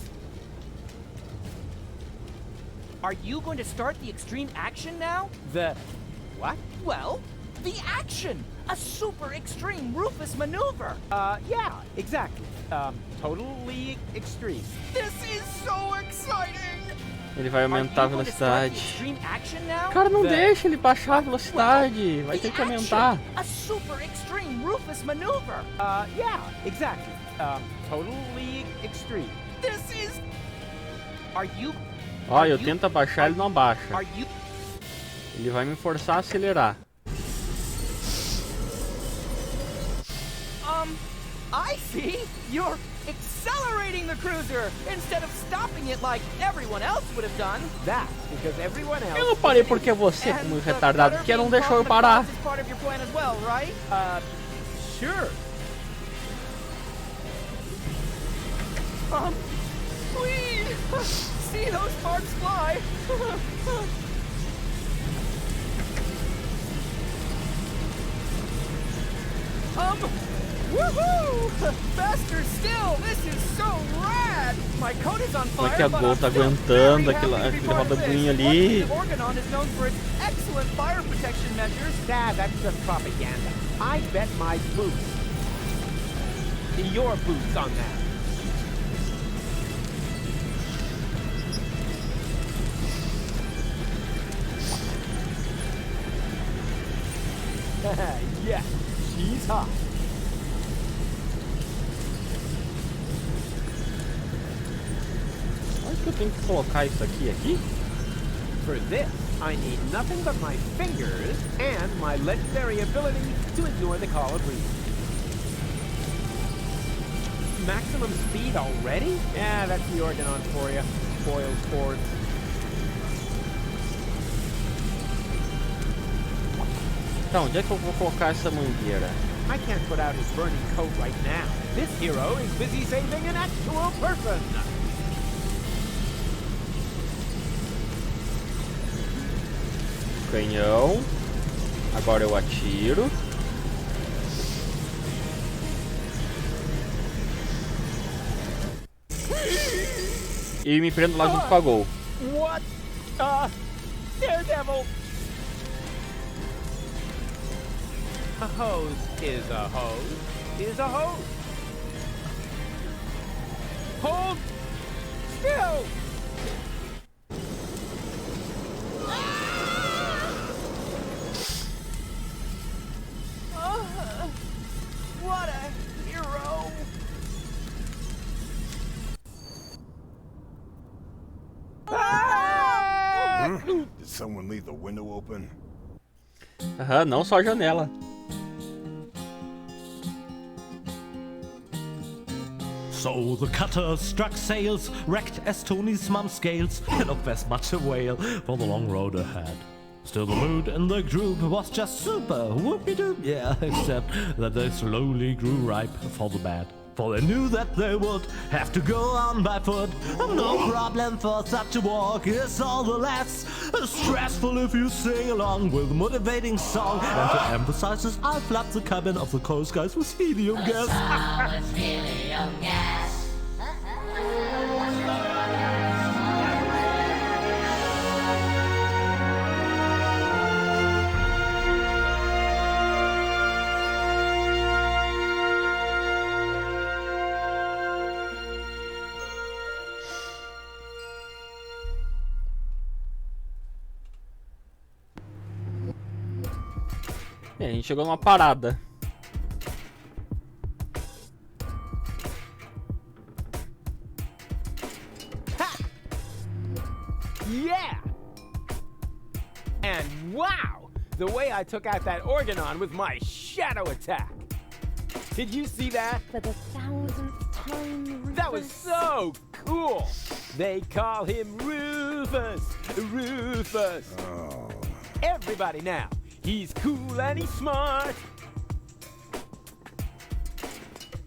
Are you going to start the extreme action now? The what? Well, the action! A super extreme Rufus maneuver! Yeah, exactly. Totally extreme. This is so exciting! Ele vai Are you aumentar a going to start the velocidade. extreme action now? Cara, não The- deixa ele baixar a velocidade. Vai The ter que action! aumentar. A super extreme Rufus maneuver! Yeah, exactly. Totally extreme. This is... Are you... Ó, eu tento abaixar, ele não abaixa. Are you... Ele vai me forçar a acelerar. I see! You're accelerating the cruiser instead of stopping it like everyone else would have done. That's because everyone else. Eu não parei porque você, como And the retardado, rudder que não being deixou eu caught in the parar. clouds is part of your plan as well, right? Sure. Please! See those sparks fly! Woohoo! Faster still! This is so rad! My coat is on Como é fire, que a but Gol I'm tá still aguentando very aquele happy to be part of rodabuinho this. ali? The Organon is known for its excellent fire protection measures. Dad, that's just propaganda. I bet my boots. Your boots on that. Yeah, she's hot. Onde que eu tenho que colocar isso aqui? Aqui? For this, I need nothing but my fingers and my legendary ability to ignore the call of reason. Maximum speed already? Yeah, that's the organon for you. Spoils sports. Tá, onde é que eu vou colocar essa mangueira? I can't put out his burning coat right now. This hero is busy saving an actual person. Canhão. Agora eu atiro. E me prendo lá junto com a Gol. What? Daredevil! A hose is a hose is a hose. Hold still! What a hero! Did someone leave the window open? Aham, não só a janela. So the cutter struck sails, wrecked as Tony's mum scales, and of as much a whale for the long road ahead. Still the mood in the group was just super, whoopie-doop, yeah, except that they slowly grew ripe for the bad. For they knew that they would have to go on by foot. No problem for such a walk, it's all the less stressful if you sing along with a motivating song. And to emphasize this, I'll flood the cabin of the Coast Guys with helium gas. Helium gas. A gente chegou numa parada. Yeah! And wow! The way I took out that organon with my shadow attack! Did you see that? For the 1000th time, Rufus. That was so cool! They call him Rufus! Rufus! Oh. Everybody now! He's cool and he's smart!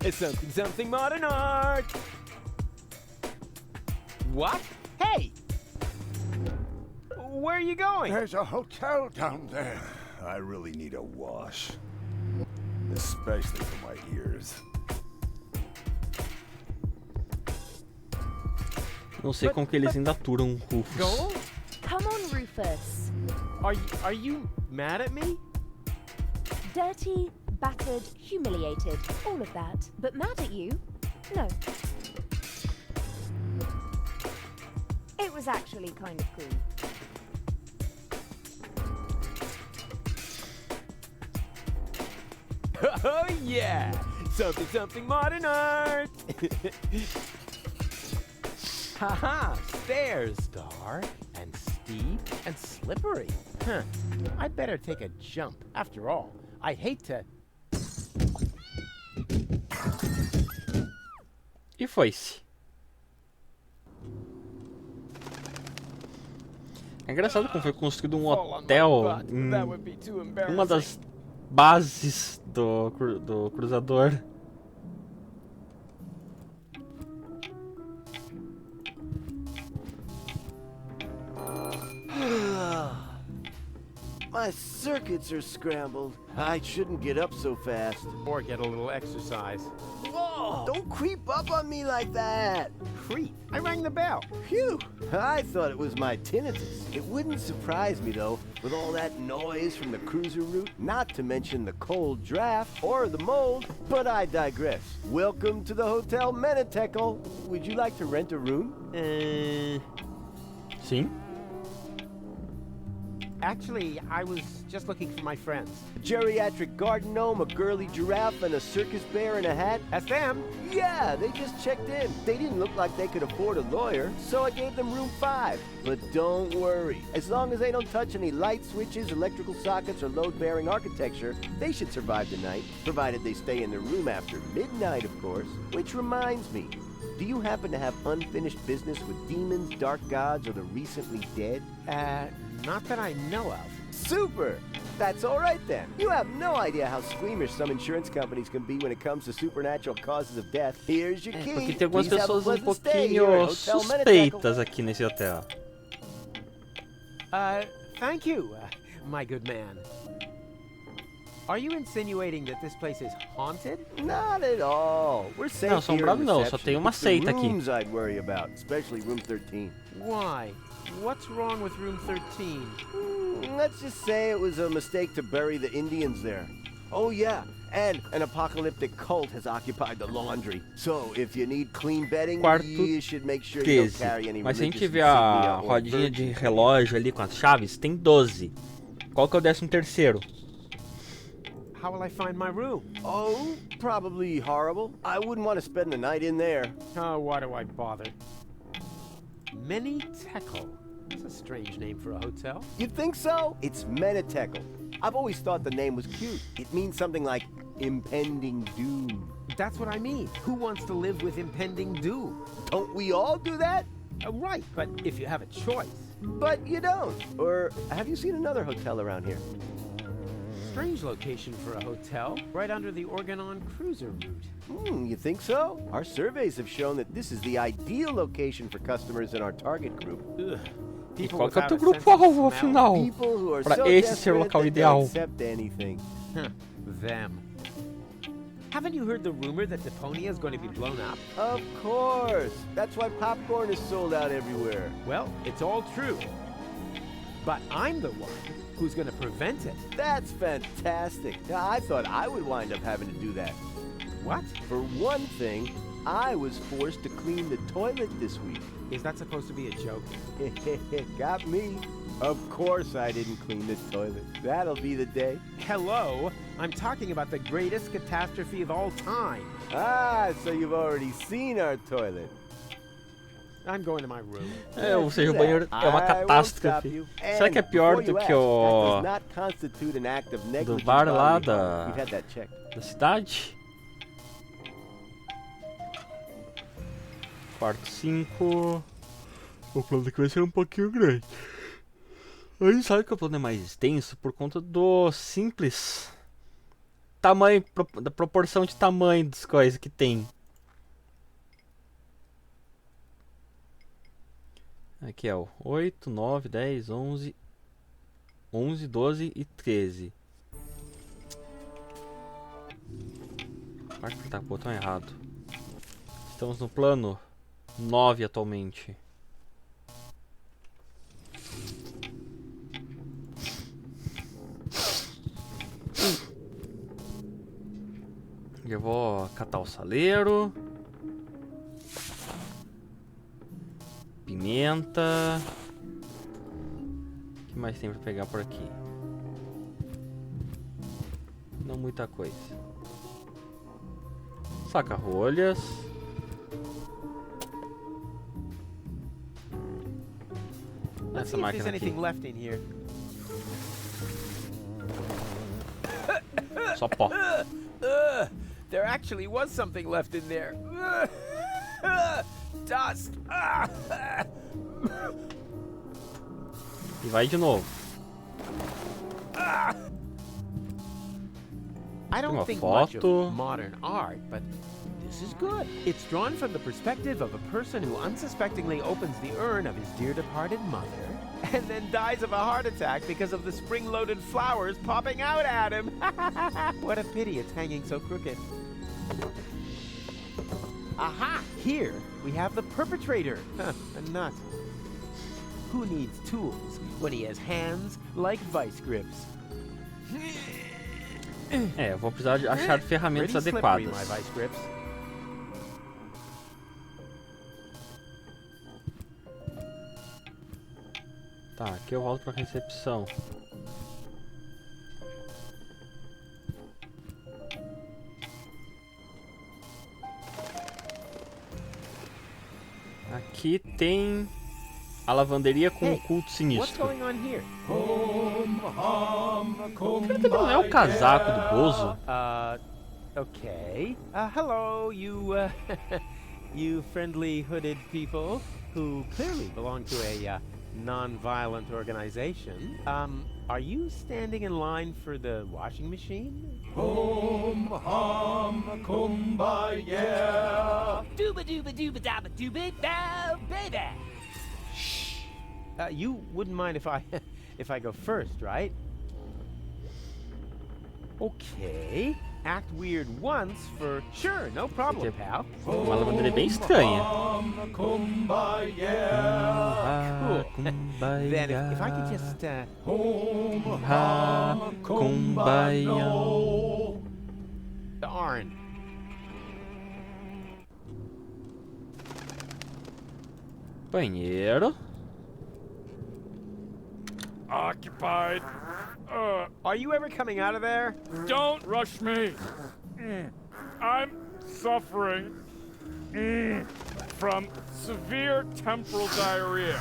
It's something modern art! What? Hey! Where are you going? There's a hotel down there. I really need a wash. Especially for my ears. Não sei como que eles ainda aturam Rufus. Go? Come on, Rufus. Are you mad at me? Dirty, battered, humiliated, all of that. But mad at you? No. It was actually kind of cool. Oh yeah! Something modern art! Haha! Stairs! Dark and steep and slippery. Huh. I'd better take a jump. After all, I'd hate to... E foi-se. É engraçado como foi construído um hotel em uma das bases do cruzador. My circuits are scrambled. I shouldn't get up so fast. Or get a little exercise. Whoa! Don't creep up on me like that! Creep? I rang the bell. Phew! I thought it was my tinnitus. It wouldn't surprise me, though, with all that noise from the cruiser route, not to mention the cold draft or the mold, but I digress. Welcome to the Hotel Menetekel. Would you like to rent a room? Sim. Actually, I was just looking for my friends. A geriatric garden gnome, a girly giraffe, and a circus bear in a hat? That's them. Yeah, they just checked in. They didn't look like they could afford a lawyer, so I gave them room 5. But don't worry. As long as they don't touch any light switches, electrical sockets, or load-bearing architecture, they should survive the night, provided they stay in their room after midnight, of course. Which reminds me, do you happen to have unfinished business with demons, dark gods, or the recently dead? Not that I know of. Super! That's all right then. You have no idea how squeamish some insurance companies can be when it comes to supernatural causes of death. Here's your key. Porque tem algumas Please have a pessoas um pleasant stay here at pouquinho Hotel suspeitas aqui nesse hotel. Thank you, my good man. Are you insinuating that this place is haunted? Not at all. We're safe Não, here assombrado in não, só reception. tem uma It's the seita aqui. rooms I'd worry about, especially room 13. Why? What's wrong with room 13? Let's just say it was a mistake to bury the Indians there. Oh yeah, and an apocalyptic cult has occupied the laundry. So if you need clean bedding, Quarto you should make sure you don't 13. carry any Mas se a gente religious ver a insignia or rodinha de virtues. relógio ali com as chaves, tem 12. Qual que é o 13º? How will I find my room? Oh, probably horrible. I wouldn't want to spend the night in there. Oh, why do I bother? Mini Tekel. That's a strange name for a hotel. You think so? It's Menetekel. I've always thought the name was cute. It means something like impending doom. That's what I mean. Who wants to live with impending doom? Don't we all do that? Right, but if you have a choice. But you don't. Or have you seen another hotel around here? Strange location for a hotel, right under the Organon cruiser route. You think so? Our surveys have shown that this is the ideal location for customers in our target group. Ugh. E People qual que é o without teu a grupo sense of alvo, smell. afinal? People who are Pra so esse ser o desperate local that they'll ideal. accept anything. Them. Haven't you heard the rumor that Deponia is going to be blown up? Of course. That's why popcorn is sold out everywhere. Well, it's all true. But I'm the one who's going to prevent it. That's fantastic. Now, I thought I would wind up having to do that. What? For one thing, I was forced to clean the toilet this week. Is that supposed to be a joke? Got me. Of course I didn't clean the toilet. That'll be the day. Hello? I'm talking about the greatest catastrophe of all time. Ah, so you've already seen our toilet. I'm going to my room. Ou seja, o banheiro é uma catástrofe. Será que é pior do que o do bar lá da cidade? Quarto 5. O plano aqui vai ser um pouquinho grande. A gente sabe que o plano é mais extenso por conta do simples tamanho, da proporção de tamanho das coisas que tem. Aqui é o 8, 9, 10, 11, 12 e 13. Acho que tá com o botão errado. Estamos no plano 9 atualmente. Eu vou catar o saleiro. Pimenta. O que mais tem pra pegar por aqui? Não muita coisa. Saca-rolhas. Let's see if there's anything left in here. Só pó. There actually was something left in there. Dust. E vai de novo. I don't think much of modern art, but this is good. It's drawn from the perspective of a person who unsuspectingly opens the urn of his dear departed mother and then dies of a heart attack because of the spring-loaded flowers popping out at him. What a pity it's hanging so crooked. Aha! Here we have the perpetrator. A nut. Who needs tools when he has hands like vice grips? É, eu vou precisar de achar ferramentas adequadas. Tá, aqui eu volto pra recepção. Aqui tem a lavanderia com o culto What's sinistro. going on here? Será que não é o casaco do Bozo? Okay. Hello, you, you friendly hooded people who clearly belong to a, non-violent organization. Are you standing in line for the washing machine? Kumbaya. Dooba dooba dooba dabba dooba bow, baby. Shh. You wouldn't mind if I, if I go first, right? Okay. Act weird once for sure, no problem, pal. Uma lavanderia bem estranha. Then if I could just, Kumbaya. darn. Banheiro. Occupied. Are you ever coming out of there? Don't rush me. I'm suffering from severe temporal diarrhea.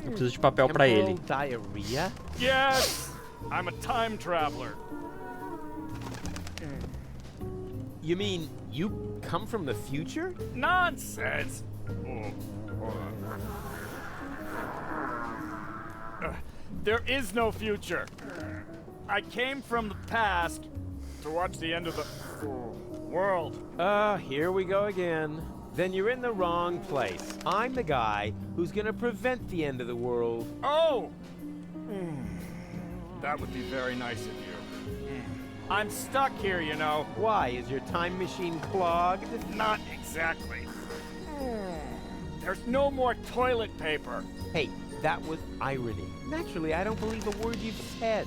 Eu preciso de papel pra ele. Diarrhea? Yes, I'm a time traveler. You mean you come from the future? Nonsense. There is no future. I came from the past to watch the end of the world. Here we go again. Then you're in the wrong place. I'm the guy who's gonna prevent the end of the world. Oh! That would be very nice of you. I'm stuck here, you know. Why? Is your time machine clogged? Not exactly. There's no more toilet paper. Hey, that was irony. Naturally, I don't believe a word you've said.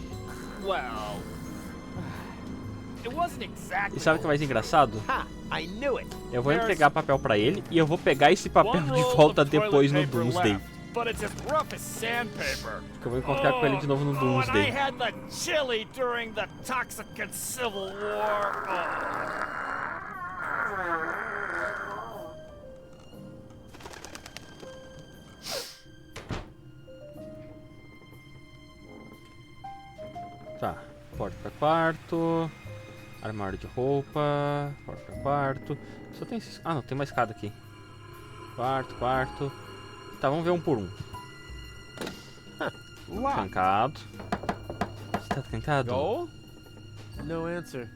Well, it wasn't exactly. E sabe o que é mais engraçado? Ha! I knew it. Eu vou entregar papel pra ele e eu vou pegar esse papel de volta depois no Doomsday. But it's as rough as sandpaper. Que eu vou encontrar com ele de novo no And I Doomsday. had the chili during the Toxicant Civil War. Tá, porta pra quarto. Armário de roupa. Porta pra quarto. Só tem esses... Ah, não, tem uma escada aqui. Quarto, quarto. Tá, vamos ver um por um. Trancado. Está trancado? Goal? No answer.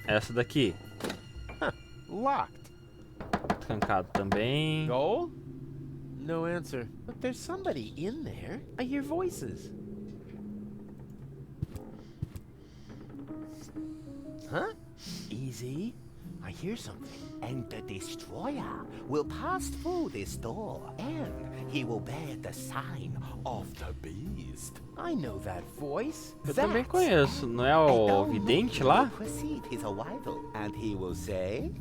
Essa daqui. Locked. Trancado também. Goal? No answer. But there's somebody in there. I hear voices. Huh? Easy. I hear something. And the destroyer will pass through this door, and he will bear the sign of the beast. I know that voice. Eu também conheço. Não é o vidente lá? Precede his arrival, and he will say,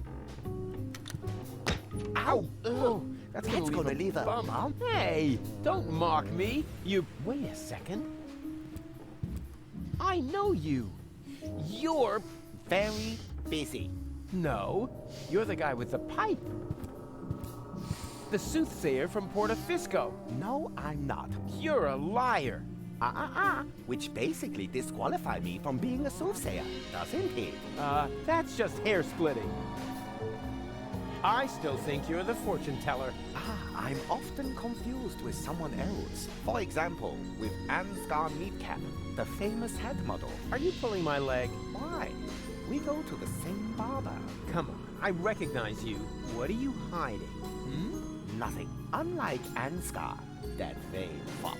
Ow! Oh, that's gonna leave a bump. Hey, don't mock me. You... Wait a second. I know you. You're... very busy. No, you're the guy with the pipe. The soothsayer from Porta Fisco. No, I'm not. You're a liar. Which basically disqualify me from being a soothsayer, doesn't it? That's just hair splitting. I still think you're the fortune teller. I'm often confused with someone else. For example, with Ansgar Meatcap, the famous head model. Are you pulling my leg? Why? We go to the same barber. Come on, I recognize you. What are you hiding? Nothing. Unlike Ansgar, that vain fop.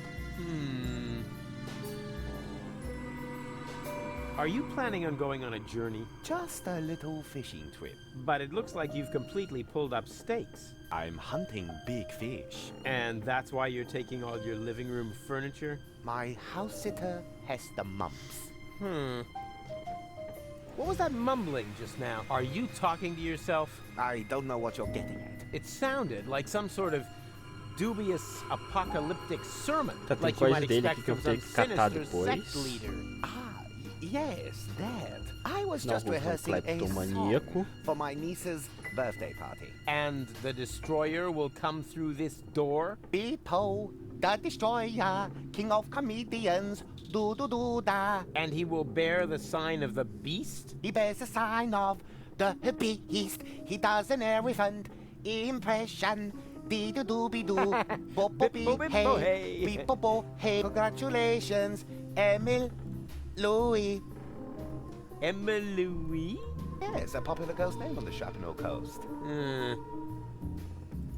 Are you planning on going on a journey? Just a little fishing trip. But it looks like you've completely pulled up stakes. I'm hunting big fish. And that's why you're taking all your living room furniture? My house sitter has the mumps. What was that mumbling just now? Are you talking to yourself? I don't know what you're getting at. It sounded like some sort of dubious apocalyptic sermon, Tá, tem like you might coisa dele expect aqui que eu from vou some ter que catar sinister sect depois. leader. Ah, yes, that. I was Não, just vou rehearsing a cleptomaníaco. song for my niece's birthday party. And the destroyer will come through this door? Beepo, the destroyer, king of comedians, do-do-do-da. And he will bear the sign of the beast? He bears the sign of the beast. He does an elephant impression. Dee-do-do-be-doo, bo-bo-be-hey, be-bo-bo-hey. Congratulations, Emil Louis. Emma Louis? Yes, a popular girl's name on the Chapanel coast.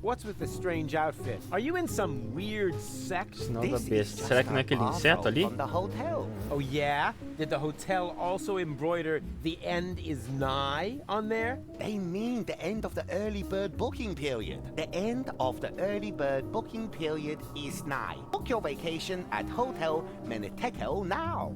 What's with the strange outfit? Are you in some weird sect? Sinal da besta. Será que não é aquele inseto ali? From the hotel. Oh yeah? Did the hotel also embroider "The end is nigh" on there? They mean the end of the early bird booking period. The end of the early bird booking period is nigh. Book your vacation at Hotel Meniteco now.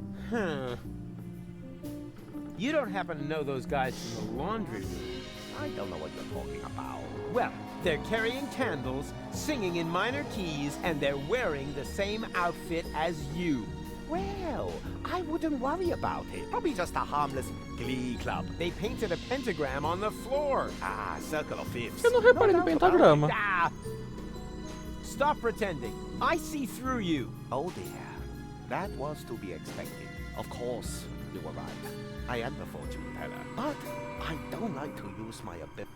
You don't happen to know those guys from the laundry room? I don't know what you're talking about. Well, they're carrying candles, singing in minor keys, and they're wearing the same outfit as you. Well, I wouldn't worry about it. Probably just a harmless glee club. They painted a pentagram on the floor. Ah, circle of fifths. Eu não reparei no pentagrama. Ah! Stop pretending. I see through you. Oh dear. That was to be expected. Of course, you were right. I am the fortune teller. But I don't like to use my ability.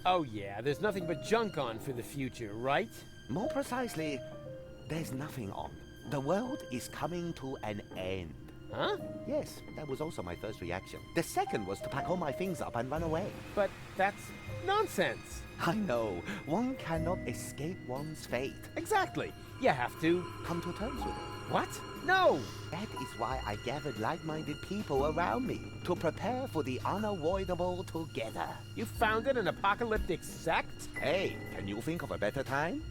Oh yeah, there's nothing but junk on for the future, right? More precisely, there's nothing on. The world is coming to an end. Huh? Yes, that was also my first reaction. The second was to pack all my things up and run away. But that's nonsense. I know. One cannot escape one's fate. Exactly. You have to come to terms with it. What? No! That is why I gathered like-minded people around me, to prepare for the unavoidable together. You founded an apocalyptic sect? Hey, can you think of a better time?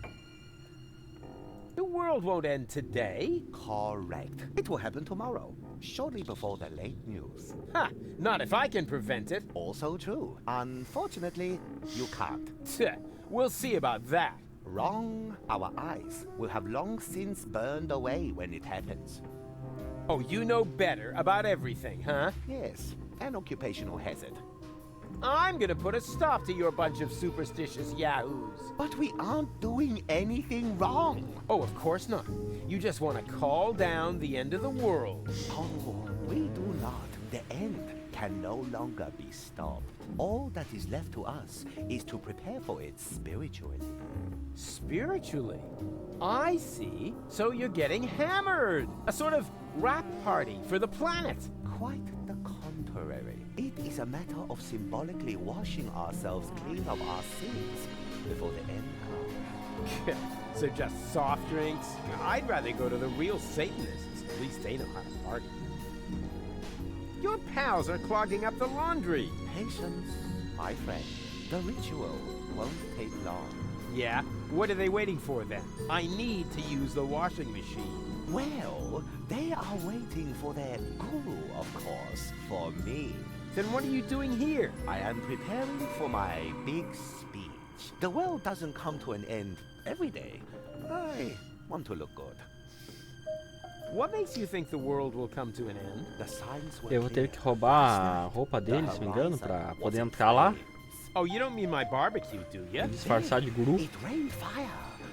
The world won't end today. Correct. It will happen tomorrow, shortly before the late news. Ha! Not if I can prevent it. Also true. Unfortunately, you can't. We'll see about that. Wrong. Our eyes will have long since burned away when it happens. Oh, you know better about everything, huh? Yes, an occupational hazard. I'm gonna put a stop to your bunch of superstitious yahoos. But we aren't doing anything wrong. Oh, of course not. You just want to call down the end of the world. Oh, we do not. The end can no longer be stopped. All that is left to us is to prepare for it spiritually. Spiritually? I see. So you're getting hammered. A sort of rap party for the planet. Quite the contrary. It is a matter of symbolically washing ourselves clean of our sins before the end comes. So just soft drinks? I'd rather go to the real Satanists. At least they know how to party. Your pals are clogging up the laundry. Patience, my friend. The ritual won't take long. Yeah? What are they waiting for then? I need to use the washing machine. Well, they are waiting for their guru, of course, for me. Then what are you doing here? I am preparing for my big speech. The world doesn't come to an end every day. I want to look good. What makes you think the world will come to an end? The signs were Eu vou ter que roubar a roupa dele, se não me engano, pra poder entrar lá. Oh, you don't mean my barbecue, do you? Disfarçar de guru. It rained fire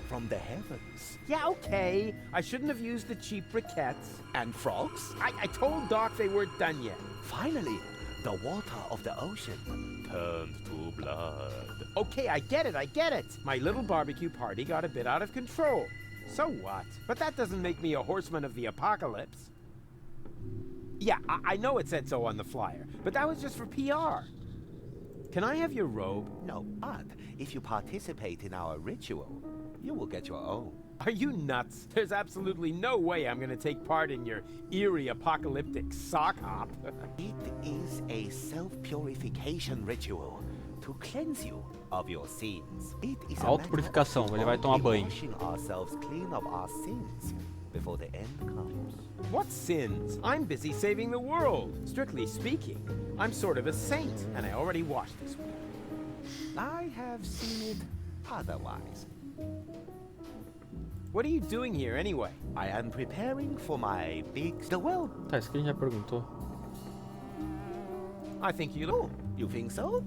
from the heavens. Yeah, okay. I shouldn't have used the cheap briquettes. And frogs? I told Doc they weren't done yet. Finally, the water of the ocean turned to blood. Okay, I get it. My little barbecue party got a bit out of control. So what? But that doesn't make me a horseman of the apocalypse. Yeah, I know it said so on the flyer, but that was just for PR. Can I have your robe? No, but if you participate in our ritual, you will get your own. Are you nuts? There's absolutely no way I'm gonna take part in your eerie apocalyptic sock hop. It is a self-purification ritual to cleanse you of your sins. It is a Autopurificação, ele vai tomar banho. washing ourselves clean of our sins before the end comes. What sins? I'm busy saving the world. Strictly speaking, I'm sort of a saint, and I already washed this one. I have seen it otherwise. What are you doing here anyway? I am preparing for my big... Well... Tá, isso que a gente já perguntou. I think you Oh, you think so?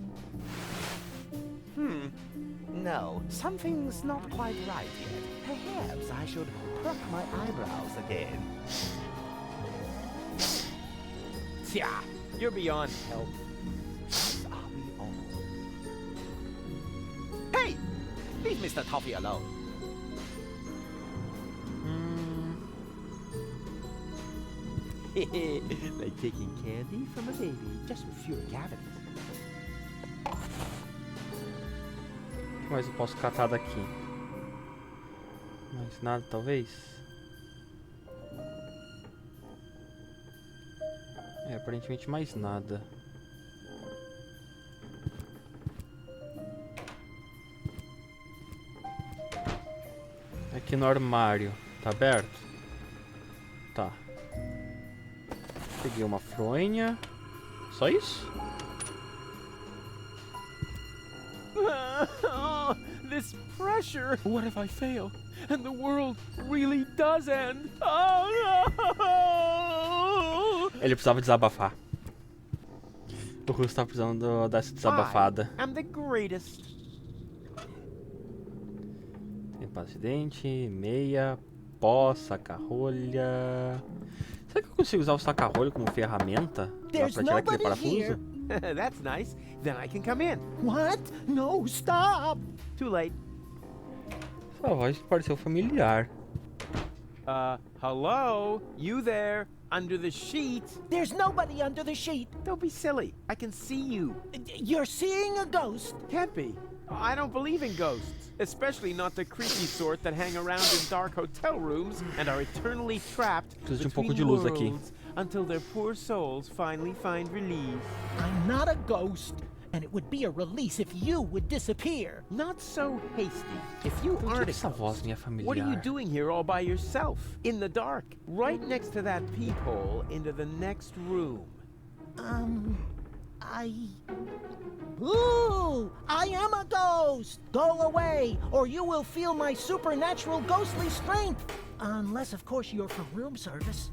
No, something's not quite right yet. Perhaps I should pluck my eyebrows again. Yeah, you're beyond help. Are we all? Hey! Leave Mr. Toffee alone. Like taking candy from a baby, just with fewer cavities. Mas eu posso catar daqui. Mais nada, talvez? É, aparentemente mais nada. Aqui no armário. Tá aberto? Tá. Peguei uma fronha. Só isso? This pressure! What if I fail? And the world really does end? Oh no! Ele precisava desabafar. O Russo tá precisando dessa desabafada. I'm the greatest. Tem pasta de dente, meia, pó, saca-rolha. Será que eu consigo usar o saca-rolho como ferramenta? Pra tirar aquele parafuso? That's nice. Then I can come in. What? No, stop! Too late. Sua voz pareceu familiar. Hello? You there? Under the sheet? There's nobody under the sheet. Don't be silly. I can see you. You're seeing a ghost. Can't be. I don't believe in ghosts. Especially not the creepy sort that hang around in dark hotel rooms and are eternally trapped Preciso de pouco de between luz aqui. worlds until their poor souls finally find relief. I'm not a ghost, and it would be a release if you would disappear. Not so hasty. If you Por que aren't a essa voz ghost, me é familiar? what are you doing here all by yourself? In the dark, right next to that peephole into the next room. Ooh, I am a ghost! Go away, or you will feel my supernatural ghostly strength. Unless, of course, you're from room service.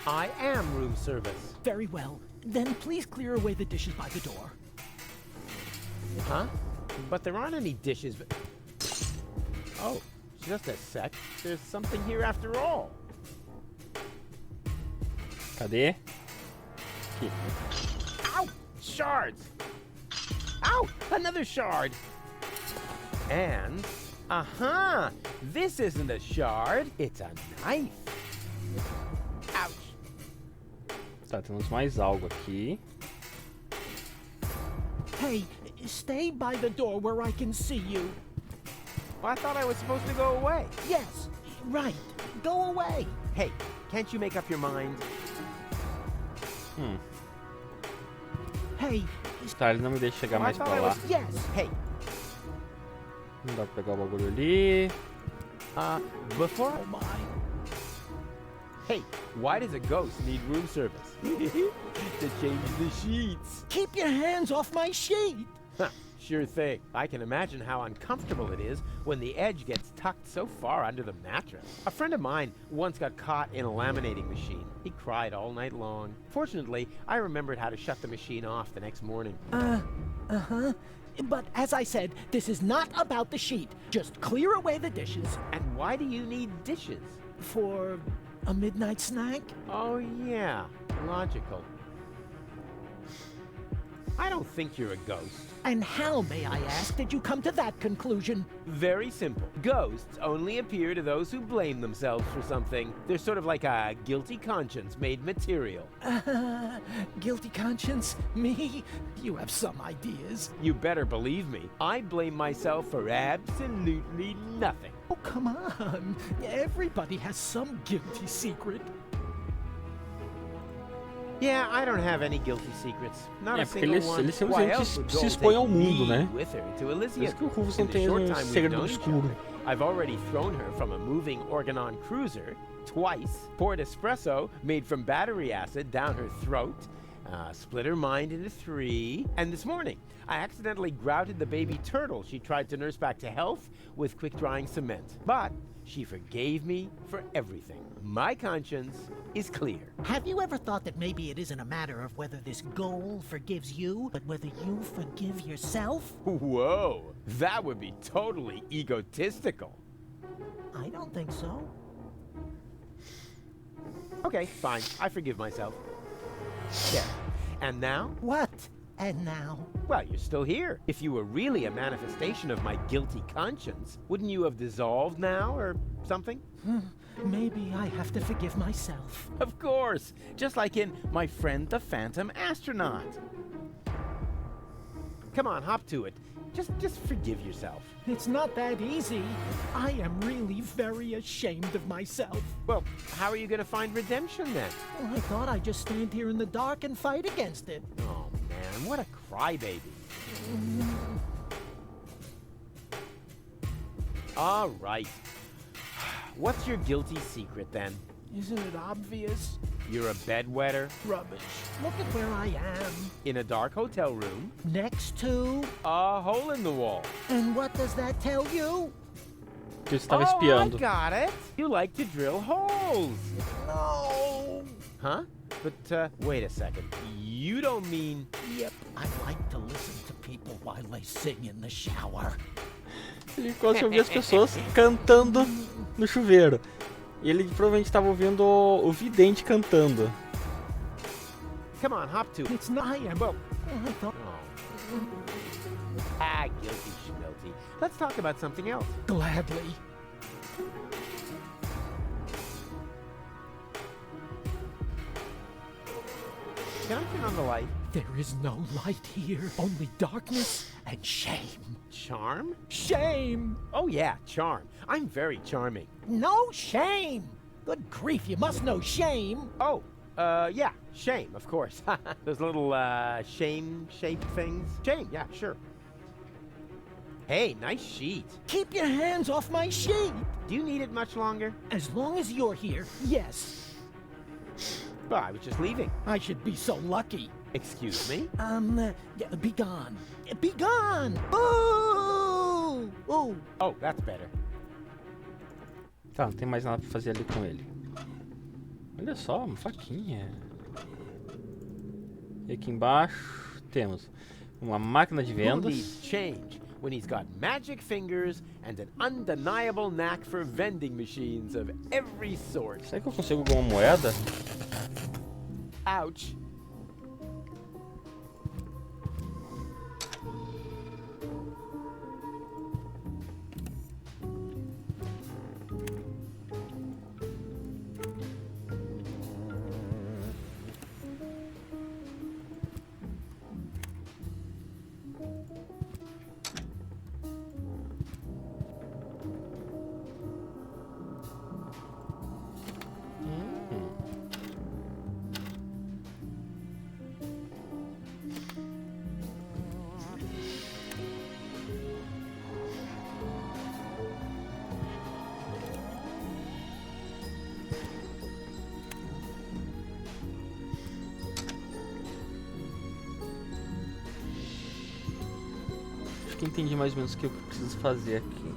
I am room service. Very well. Then please clear away the dishes by the door. Huh? But there aren't any dishes. Oh, just a sec. There's something here after all. Cadê? Aqui. Ow! Shards! Ow! Another shard! And, this isn't a shard, it's a knife. Ouch! Tá, temos mais algo aqui. Hey, stay by the door where I can see you. Well, I thought I was supposed to go away. Yes, right. Go away. Hey, can't you make up your mind? Hey, Tá, ele não me deixa chegar Well, I mais thought pra I lá. was... Yes, hey. Não dá pra pegar o bagulho ali. Before... oh my. Hey, why does a ghost need room service? To change the sheets. Keep your hands off my sheet. Huh, sure thing. I can imagine how uncomfortable it is when the edge gets tucked so far under the mattress. A friend of mine once got caught in a laminating machine. He cried all night long. Fortunately, I remembered how to shut the machine off the next morning. But as I said, this is not about the sheet. Just clear away the dishes. And why do you need dishes? For a midnight snack? Oh yeah, logical. I don't think you're a ghost. And how, may I ask, did you come to that conclusion? Very simple. Ghosts only appear to those who blame themselves for something. They're sort of like a guilty conscience made material. Guilty conscience? Me? You have some ideas. You better believe me. I blame myself for absolutely nothing. Oh, come on. Everybody has some guilty secret. Yeah, I don't have any guilty secrets. Not É, a porque single ele one. Why simplesmente else would se Joel expõe take ao mundo, me né? with her to Por Elysium? isso que o Rufus não In the tem short o time we've segredo known do each escuro. other, I've already thrown her from a moving Organon cruiser twice, poured espresso made from battery acid down her throat, Split her mind into 3. And this morning, I accidentally grouted the baby turtle she tried to nurse back to health with quick-drying cement. But she forgave me for everything. My conscience is clear. Have you ever thought that maybe it isn't a matter of whether this goal forgives you, but whether you forgive yourself? Whoa, that would be totally egotistical. I don't think so. Okay, fine. I forgive myself. There. And now? What? And now? Well, you're still here. If you were really a manifestation of my guilty conscience, wouldn't you have dissolved now or something? Maybe I have to forgive myself. Of course. Just like in My Friend the Phantom Astronaut. Come on, hop to it. Just forgive yourself. It's not that easy. I am really very ashamed of myself. Well, how are you going to find redemption then? Well, I thought I'd just stand here in the dark and fight against it. Oh, man, what a crybaby. All right. What's your guilty secret then? Isn't it obvious? You're a bedwetter? Rubbish. Look at where I am. In a dark hotel room? Next to? A hole in the wall. And what does that tell you? Que eu estava espiando. I got it. You like to drill holes. No. Huh? But, wait a second. You don't mean... Yep, I like to listen to people while they sing in the shower. Ele gosta de ouvir as pessoas cantando no chuveiro. E ele provavelmente estava ouvindo o vidente cantando. Come on, hop to it. It's not... I am... Well, guilty schmilty. Let's talk about something else. Gladly. Can I turn on the light? There is no light here, only darkness and shame. Charm? Shame! Oh yeah, charm. I'm very charming. No shame! Good grief, you must know shame. Oh, yeah, shame, of course. Those little, shame-shaped things. Shame, yeah, sure. Hey, nice sheet. Keep your hands off my sheet! Do you need it much longer? As long as you're here, yes. Well, I was just leaving. I should be so lucky. Excuse me? Be gone. Be gone! Oh! Oh! Oh, that's better. Tá, não tem mais nada pra fazer ali com ele. Olha só, uma faquinha. E aqui embaixo temos uma máquina de Who vendas. needs change when he's got magic fingers and an undeniable knack for vending machines of every sort? Será que eu consigo alguma moeda? Ouch. Acho que entendi mais ou menos o que eu preciso fazer aqui.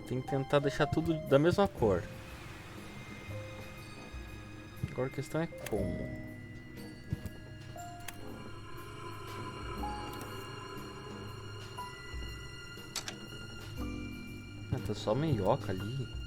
Tem que tentar deixar tudo da mesma cor. Agora a questão é como. Ah, tá só meioca ali.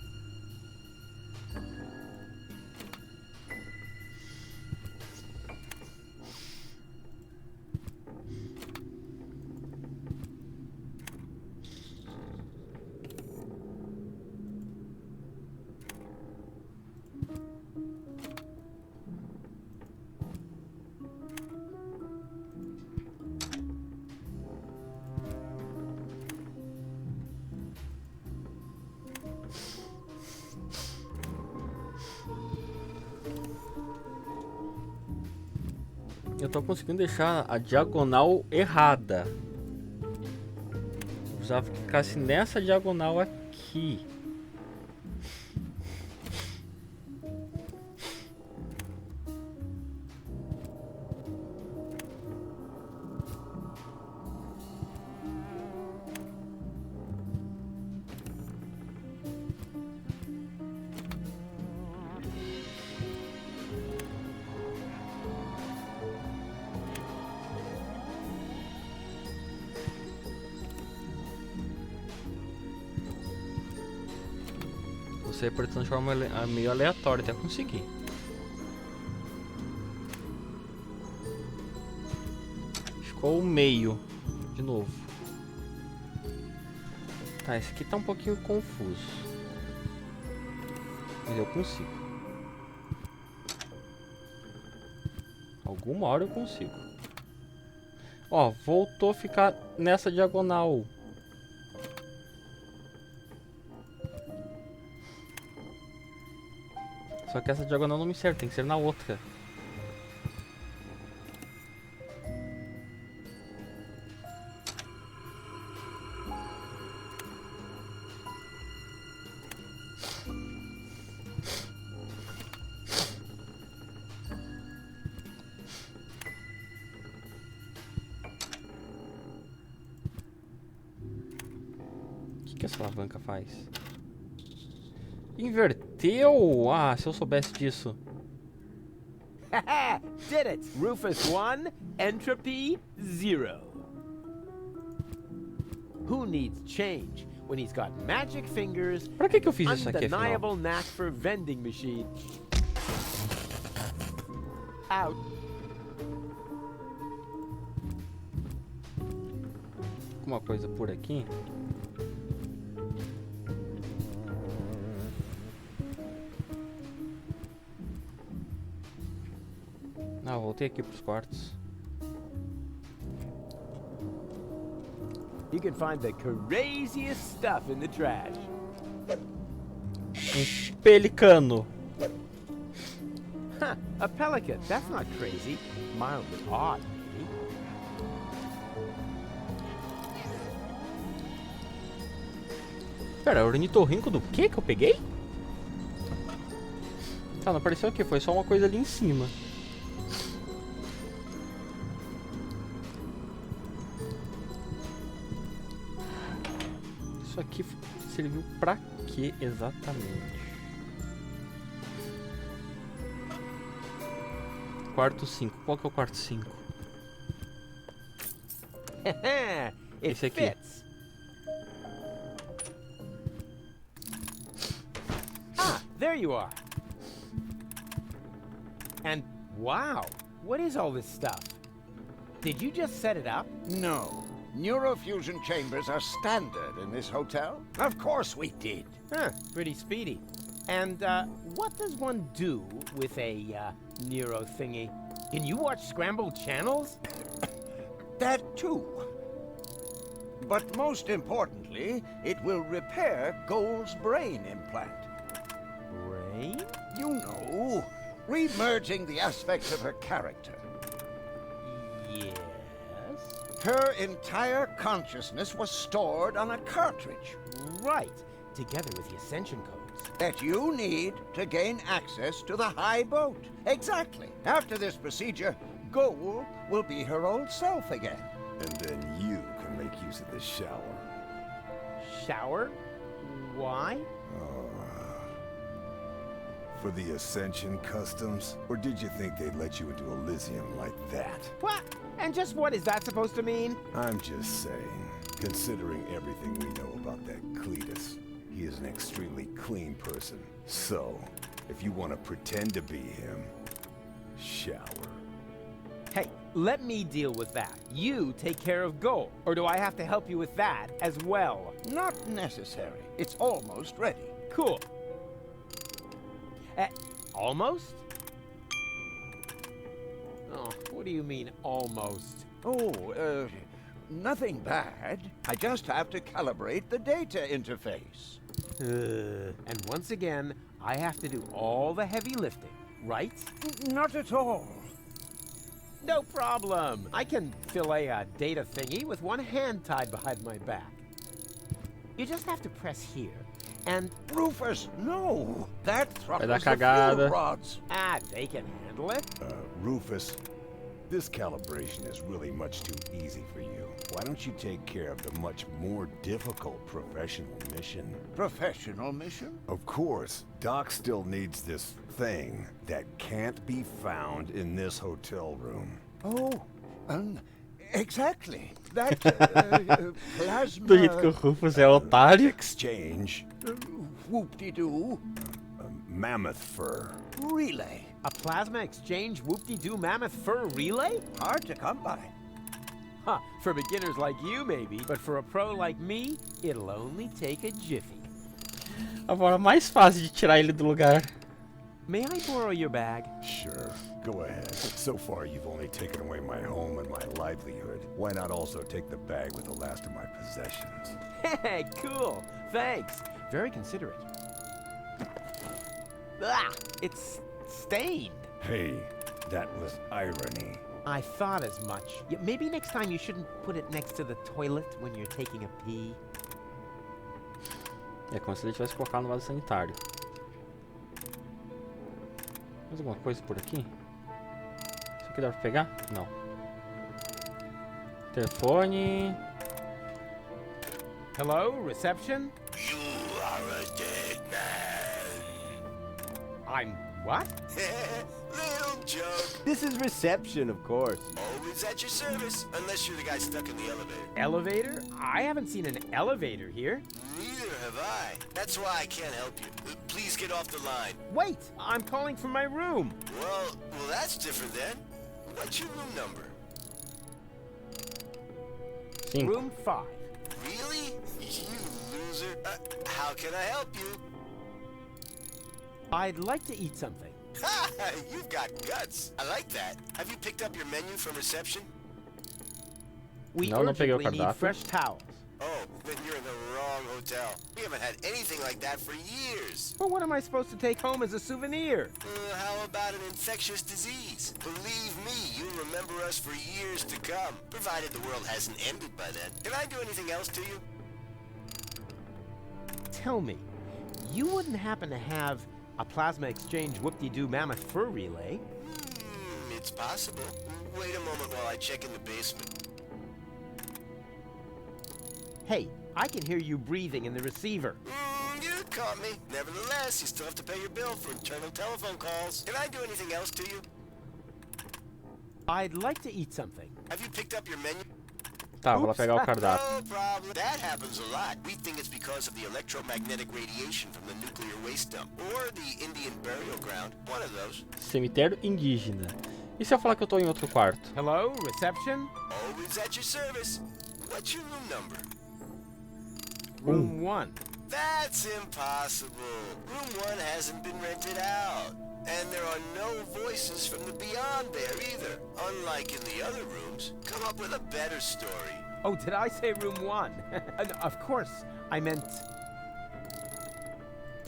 Eu tô conseguindo deixar a diagonal errada. Eu precisava que ficasse nessa diagonal aqui. Você apertando de forma meio aleatória até conseguir. Ficou o meio de novo. Tá, esse aqui tá um pouquinho confuso, mas eu consigo. Alguma hora eu consigo. Ó, voltou a ficar nessa diagonal. Só que essa diagonal não me serve, tem que ser na outra. O que essa alavanca faz? Inverteu? Ah, se eu soubesse disso. Haha! Did it! Rufus 1, entropy 0. Who needs change when he's got magic fingers? Pra que eu fiz isso aqui, afinal? Undeniable knack for vending machine. Out. Alguma coisa por aqui? Ah, voltei aqui pros quartos. You can find the craziest stuff in the trash. Pelicano. Huh, a pelican. That's not crazy. Mildly odd, maybe. Pera, ornitorrinco do que eu peguei? Ah, não apareceu aqui, foi só uma coisa ali em cima. Isso aqui serviu pra quê exatamente? Quarto 5. Qual que é o quarto 5? Esse aqui. Fits. Ah, there you are. And wow, what is all this stuff? Did you just set it up? No. Neurofusion chambers are standard in this hotel. Of course we did. Huh, pretty speedy. And what does one do with a neuro thingy? Can you watch scrambled channels? That too. But most importantly, it will repair Gold's brain implant. Brain? You know, re-merging the aspects of her character. Yes. Her entire consciousness was stored on a cartridge. Right, together with the ascension codes. That you need to gain access to the high boat. Exactly. After this procedure, Gold will be her old self again. And then you can make use of the shower. Shower? Why? For the Ascension customs? Or did you think they'd let you into Elysium like that? What? And just what is that supposed to mean? I'm just saying, considering everything we know about that Cletus, he is an extremely clean person. So, if you want to pretend to be him, shower. Hey, let me deal with that. You take care of Gold. Or do I have to help you with that as well? Not necessary. It's almost ready. Cool. Almost? Oh, what do you mean, almost? Oh, nothing bad. I just have to calibrate the data interface. And once again, I have to do all the heavy lifting, right? Not at all. No problem. I can fillet a data thingy with one hand tied behind my back. You just have to press here, and... Rufus, no! That Vai dar throttles the cagada. fuel rods. Ah, they can handle it. Rufus, this calibration is really much too easy for you. Why don't you take care of the much more difficult professional mission? Professional mission? Of course, Doc still needs this thing that can't be found in this hotel room. Oh, exactly. That plasma... Do jeito que o Rufus é otário. Exchange. Whoop-de-doo. Mammoth fur. Relay. A plasma exchange whoop-de-doo mammoth fur relay? Hard to come by. Huh, for beginners like you maybe, but for a pro like me, it'll only take a jiffy. A forma mais fácil de tirar ele do lugar. May I borrow your bag? Sure, go ahead. So far you've only taken away my home and my livelihood. Why not also take the bag with the last of my possessions? Hey, cool. Thanks. Very considerate. Ah, it's stained. Hey, that was irony. I thought as much. Yeah, maybe next time you shouldn't put it next to the toilet when you're taking a pee. É como se ele tivesse colocado no vaso sanitário. Mais alguma coisa por aqui? Isso aqui dá pra pegar? Não. Telefone. Hello, reception? You are a dead man. I'm what? Little joke. This is reception, of course. Always at your service, unless you're the guy stuck in the elevator. Elevator? I haven't seen an elevator here. Neither have I. That's why I can't help you. Please get off the line. Wait, I'm calling from my room. Well, that's different then. What's your room number? Room 5. Really? You loser. How can I help you? I'd like to eat something. Ha! You've got guts. I like that. Have you picked up your menu from reception? We Não peguei o urgently need cardápio. fresh towels. Oh, then you're in the wrong hotel. We haven't had anything like that for years. Well, what am I supposed to take home as a souvenir? How about an infectious disease? Believe me, you'll remember us for years to come, provided the world hasn't ended by then. Can I do anything else to you? Tell me, you wouldn't happen to have a plasma exchange whoop-de-doo mammoth fur relay? It's possible. Wait a moment while I check in the basement. Hey, I can hear you breathing in the receiver. You caught me. Nevertheless, you still have to pay your bill for internal telephone calls. Can I do anything else to you? I'd like to eat something. Have you picked up your menu? Tá, vou lá pegar o cardápio. No problem. That happens a lot. We think it's because of the electromagnetic radiation from the nuclear waste dump. Or the Indian burial ground. One of those. Cemitério indígena. E se eu falar que eu tô em outro quarto? Hello, reception? Always at your service. What's your room number? Room 1. That's impossible. Room 1 hasn't been rented out. And there are no voices from the beyond there either. Unlike in the other rooms. Come up with a better story. Oh, did I say room 1? Of course, I meant...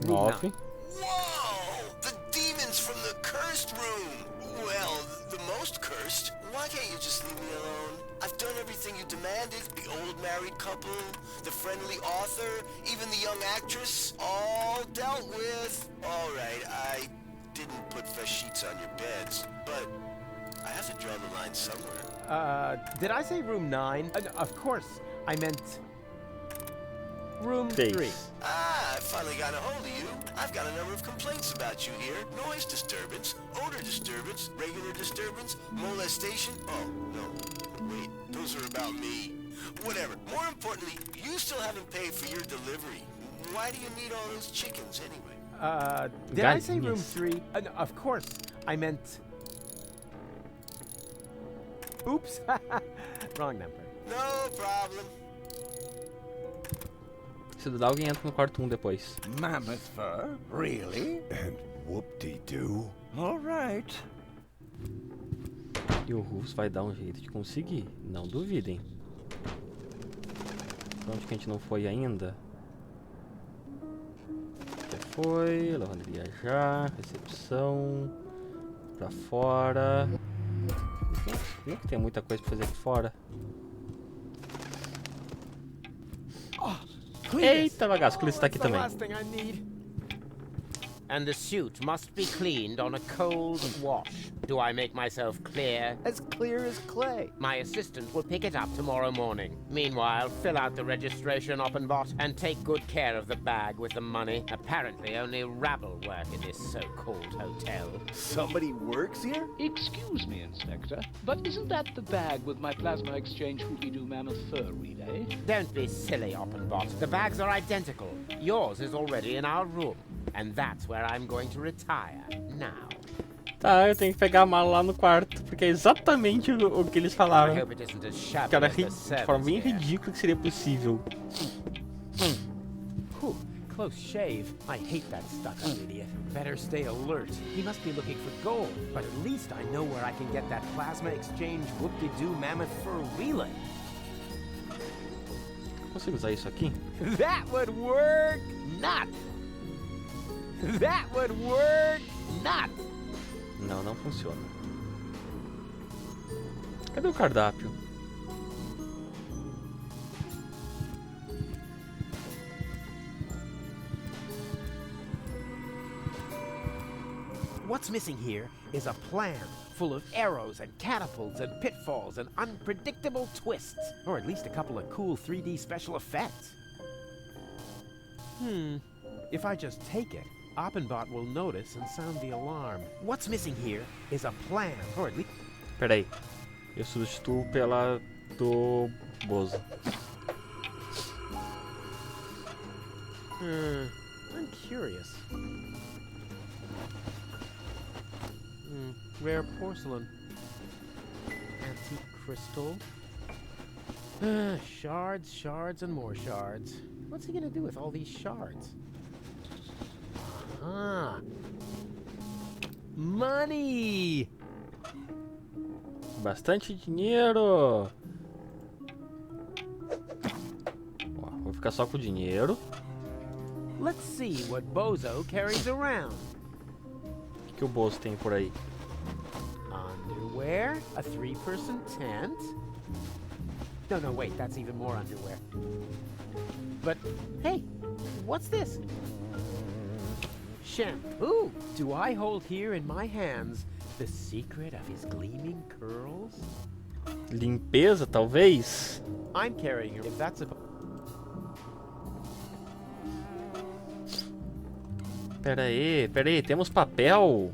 room 9. Whoa! The demons from the cursed room! Well, the most cursed. Why can't you just leave me alone? I've done everything you demanded. The old married couple, the friendly author, even the young actress. All dealt with. All right, I didn't put fresh sheets on your beds, but I have to draw the line somewhere. Did I say room 9? Of course, I meant... room 3. I've finally got a hold of you. I've got a number of complaints about you here. Noise disturbance, odor disturbance, regular disturbance, molestation. Oh, no. Wait, those are about me. Whatever. More importantly, you still haven't paid for your delivery. Why do you need all those chickens anyway? Did I say room 3? Of course, I meant... Oops. Wrong number. No problem. Se duvidar, alguém entra no quarto 1 depois. Mammoth fur? Really? And whoop-de-doo. All right. E o Rufus vai dar um jeito de conseguir. Não duvidem. Pra onde que a gente não foi ainda? Já foi. Lavanderia já. Recepção. Pra fora. Viu que tem muita coisa pra fazer aqui fora. Eita, bagaço, Cletus tá aqui também. And the suit must be cleaned on a cold wash. Do I make myself clear? As clear as clay. My assistant will pick it up tomorrow morning. Meanwhile, fill out the registration, Oppenbot, and take good care of the bag with the money. Apparently, only rabble work in this so-called hotel. Somebody works here? Excuse me, Inspector, but isn't that the bag with my plasma exchange Hoopy-Doo Mammoth Fur relay? Don't be silly, Oppenbot. The bags are identical. Yours is already in our room. And that's where I'm going to retire now. Tá, eu tenho que pegar a mala lá no quarto, porque é exatamente o que eles falaram. I hope it isn't as shabby Cara, as the de service forma bem here. ridícula que seria possível. Whew, close shave. I hate that stuck-up idiot. Better stay alert. He must be looking for gold, but at least I know where I can get that plasma exchange whoop-de-doo mammoth fur relay. Consigo usar isso aqui? That would work not. That would work not. Não, não funciona. Cadê o cardápio? What's missing here is a plan full of arrows and catapults and pitfalls and unpredictable twists. Or at least a couple of cool 3D special effects. If I just take it, Oppenbot will notice and sound the alarm. What's missing here is a plan, or at least... Peraí. Eu substituo pela do Bozo. I'm curious. Rare porcelain. Antique crystal. Shards, shards, and more shards. What's he gonna do with all these shards? Money! Bastante dinheiro! Ó, vou ficar só com o dinheiro. Let's see what Bozo carries around. O que o Bozo tem por aí? Underwear, a 3-person tent. No, wait, that's even more underwear. But, hey, what's this? Shampoo! Do I hold here in my hands the secret of his gleaming curls? Limpeza, talvez? I'm carrying her. If that's a... Pera aí, temos papel?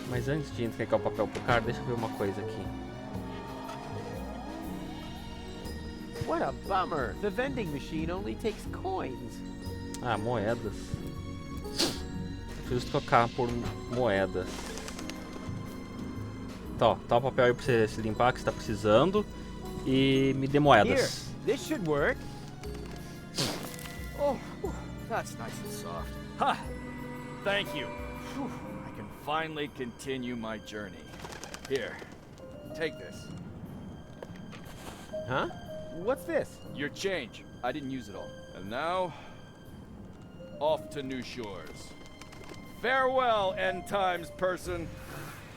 Mas antes de entregar o papel pro cara, deixa eu ver uma coisa aqui. What a bummer! The vending machine only takes coins. Ah, moedas. Preciso trocar por moedas. Tá, ó, tá o papel aí pra você se limpar que você tá precisando. E me dê moedas. Here, this should work. Oh, that's nice and soft. Ha! Thank you. Whew, I can finally continue my journey. Here, take this. Huh? What's this? Your change. I didn't use it all. And now, off to new shores. Farewell, end times person.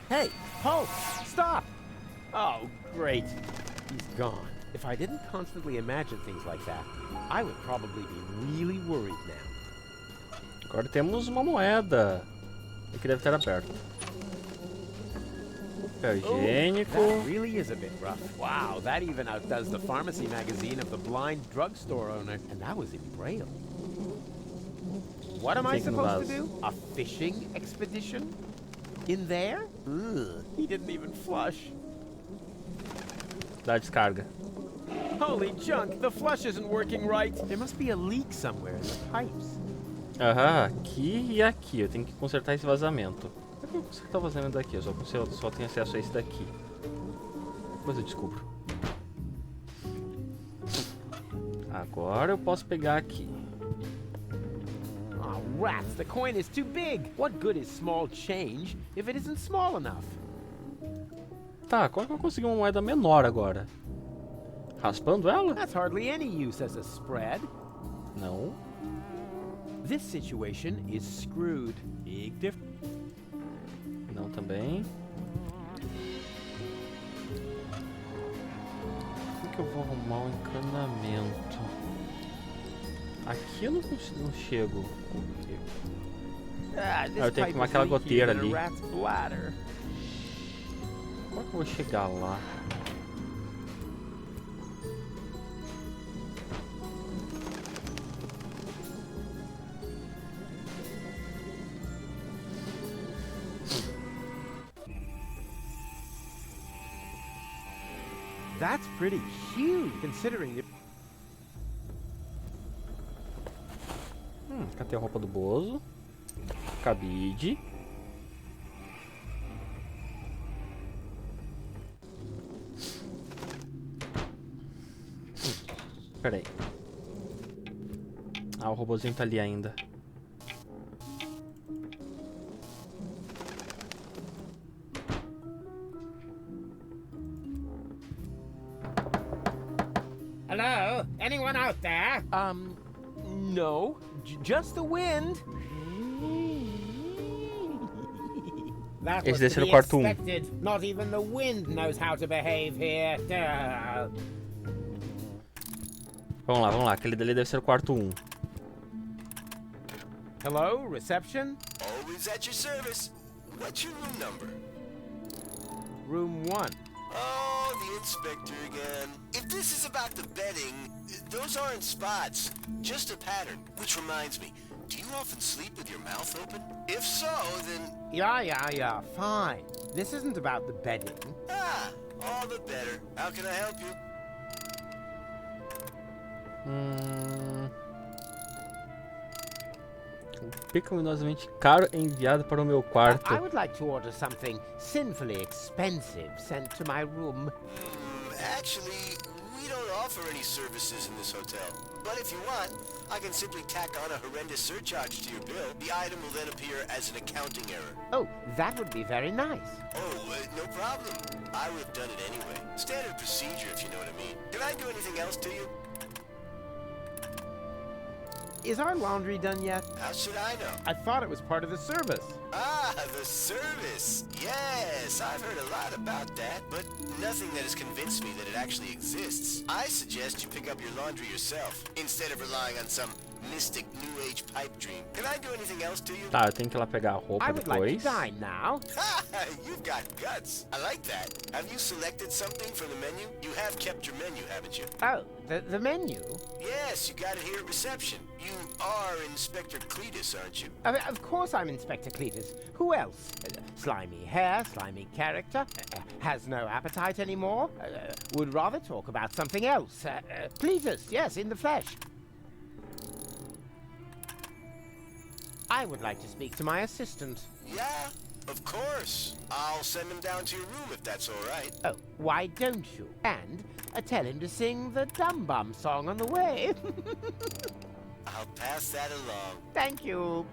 Hey, halt! Stop! Oh, great. He's gone. If I didn't constantly imagine things like that, I would probably be really worried now. Agora temos uma moeda. Aqui deve estar aberto. Papel higiênico. That really is a bit rough. Wow, that even outdoes the pharmacy magazine of the blind drugstore owner. And that was in Braille. What am I supposed to do? A fishing expedition? In there? Ugh, he didn't even flush. Dá descarga. Holy junk, the flush isn't working right. There must be a leak somewhere in the pipes. Aham, aqui e aqui. Eu tenho que consertar esse vazamento. Como é que eu consertar o vazamento daqui? Eu só tenho acesso a esse daqui. Depois eu descubro. Agora eu posso pegar aqui. Oh, rats, the coin is too big. What good is small change if it isn't small enough? Tá, como é que eu consegui uma moeda menor agora? Raspando ela? That's hardly any use as a spread. Não. This situation is screwed. Big difference. Não também. Como que eu vou arrumar um encanamento? Aqui eu não chego. Eu tenho que arrumar aquela goteira ali. Como é que eu vou chegar lá? That's pretty huge, considering it. Cadê a roupa do Bozo? Cabide. Pera aí. Ah, o robozinho tá ali ainda. Hello? Anyone out there? No. Just the wind. That Esse was deve to ser o be quarto 1. expected. Not even the wind knows how to behave here. Vamos lá. Aquele dali deve ser o quarto 1. Hello, reception? Always at your service. What's your room number? Room 1. Oh, the inspector again. If this is about the bedding, those aren't spots, just a pattern. Which reminds me, do you often sleep with your mouth open? If so, then... Yeah, fine. This isn't about the bedding. Ah, all the better. How can I help you? Pecaminosamente caro enviado para o meu quarto. I would like to order something sinfully expensive sent to my room. Actually, we don't offer any services in this hotel. But if you want, I can simply tack on a horrendous surcharge to your bill. The item will then appear as an accounting error. Oh, that would be very nice. Oh, no problem. I would have done it anyway. Standard procedure, if you know what I mean. Can I do anything else to you? Is our laundry done yet? How should I know? I thought it was part of the service. Ah, the service. Yes, I've heard a lot about that, but nothing that has convinced me that it actually exists. I suggest you pick up your laundry yourself, instead of relying on some mystic New Age pipe dream. Can I do anything else to you? Tá, eu tenho que ir lá pegar a roupa I would like depois. to dine now. Ha! You've got guts. I like that. Have you selected something from the menu? You have kept your menu, haven't you? Oh, the menu? Yes, you got it here at reception. You are Inspector Cletus, aren't you? Of course I'm Inspector Cletus. Who else? Slimy hair, slimy character, has no appetite anymore, would rather talk about something else. Cletus, yes, in the flesh. I would like to speak to my assistant. Yeah, of course. I'll send him down to your room if that's all right. Oh, why don't you? And tell him to sing the Dum Bum song on the way. I'll pass that along. Thank you.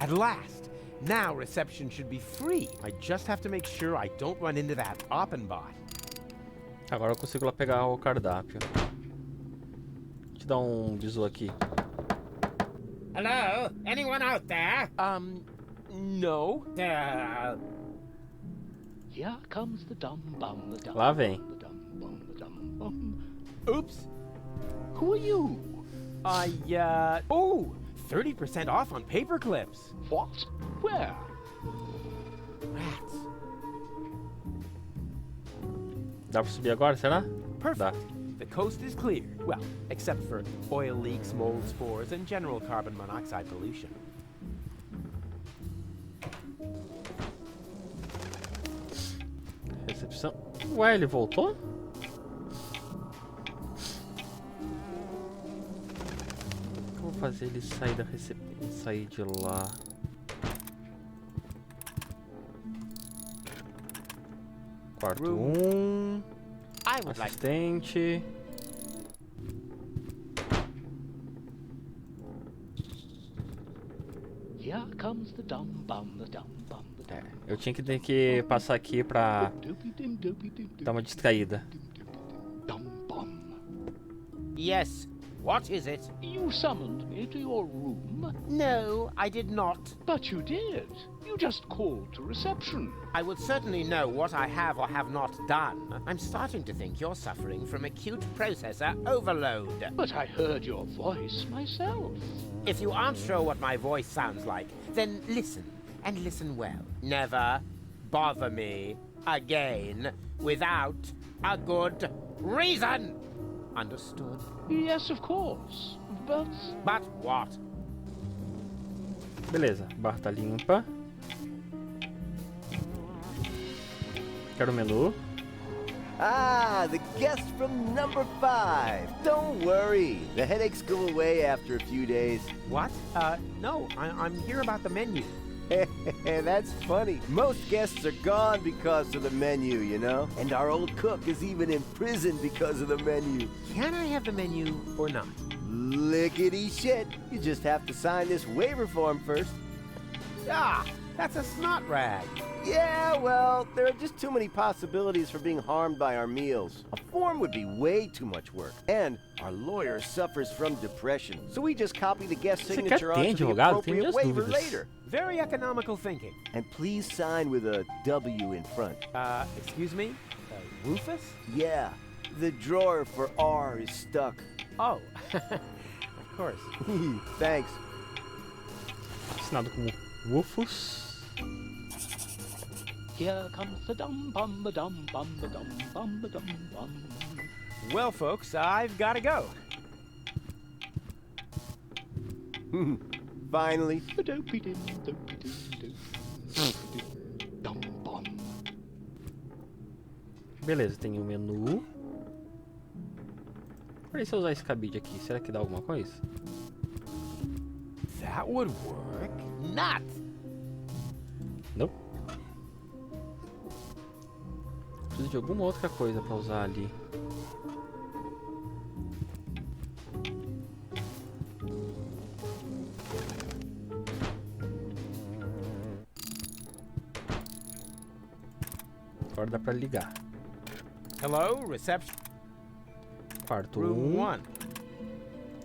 At last. Now reception should be free. I just have to make sure I don't run into that Oppenbot. Agora eu consigo lá pegar o cardápio. Vou te dar um bisu aqui. Hello? Anyone out there? No. Here comes the dum bum, the dum Lá vem. bum, the dum bum, the dum bum. Oops. Who are you? Oh, 30% off on paper clips. What? Where? Rats. Dá pra subir agora, será? Perfect. Dá. The coast is clear. Well, except for oil leaks, mold spores, and general carbon monoxide pollution. Recepção. Ué, ele voltou? O que eu vou fazer ele sair da recepção? Sair de lá. Quarto 1. Assistente. Here comes the dum bum, the dum bum, the dum. Eu tinha que passar aqui pra dar uma distraída. Yes. What is it? You summoned me to your room? No, I did not. But you did. You just called to reception. I would certainly know what I have or have not done. I'm starting to think you're suffering from acute processor overload. But I heard your voice myself. If you aren't sure what my voice sounds like, then listen, and listen well. Never bother me again without a good reason. Understood? Yes, of course. But... But what? Beleza, a barra tá limpa. Quero o menu. Ah, the guest from number 5. Don't worry, the headaches go away after a few days. What? No, I'm here about the menu. That's funny. Most guests are gone because of the menu, you know? And our old cook is even in prison because of the menu. Can I have the menu or not? Lickety shit. You just have to sign this waiver form first. Ah, that's a snot rag. Yeah, well, there are just too many possibilities for being harmed by our meals. A form would be way too much work. And our lawyer suffers from depression. So we just copy the guest signature onto the appropriate waiver later. Very economical thinking. And please sign with a W in front. Excuse me? Rufus? Yeah, the drawer for R is stuck. Oh, of course. Thanks. Assinado como Rufus. Here comes the dum bum ba dum bum ba dum bum ba dum bum. Well, folks, I've got to go. Finally. Beleza, tem o menu. Peraí, se eu usar esse cabide aqui, será que dá alguma coisa? That would work. Not. Não. Preciso de alguma outra coisa pra usar ali. Agora dá pra ligar. Hello, reception. Quarto Room 1.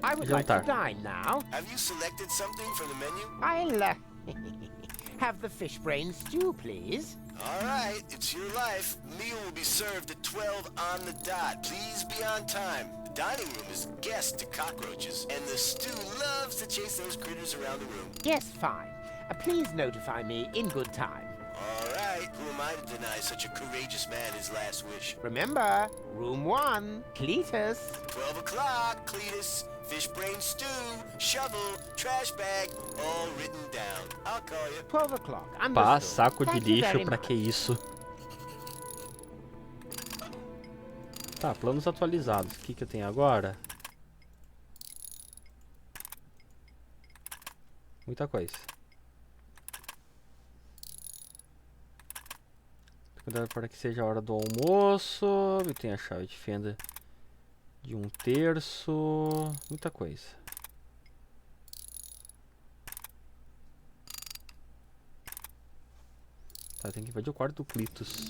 I would like to dine now. Have you selected something from the menu? I'll have the fish brain stew, please. All right, it's your life. Meal will be served at 12 on the dot. Please be on time. The dining room is guest to cockroaches, and the stew loves to chase those critters around the room. Yes, fine. Please notify me in good time. All right, who am I to deny such a courageous man his last wish? Remember, room 1, Cletus. 12 o'clock, Cletus. Fish brain stew, shovel, trash bag, all written down. I'll call you. 12 o'clock. Pá, saco de lixo, pra que isso? Tá, planos atualizados. O que eu tenho agora? Muita coisa. Cuidado para que seja a hora do almoço. E tem a chave de fenda de 1/3. Muita coisa. Tá, tem que invadir o quarto do Cletus.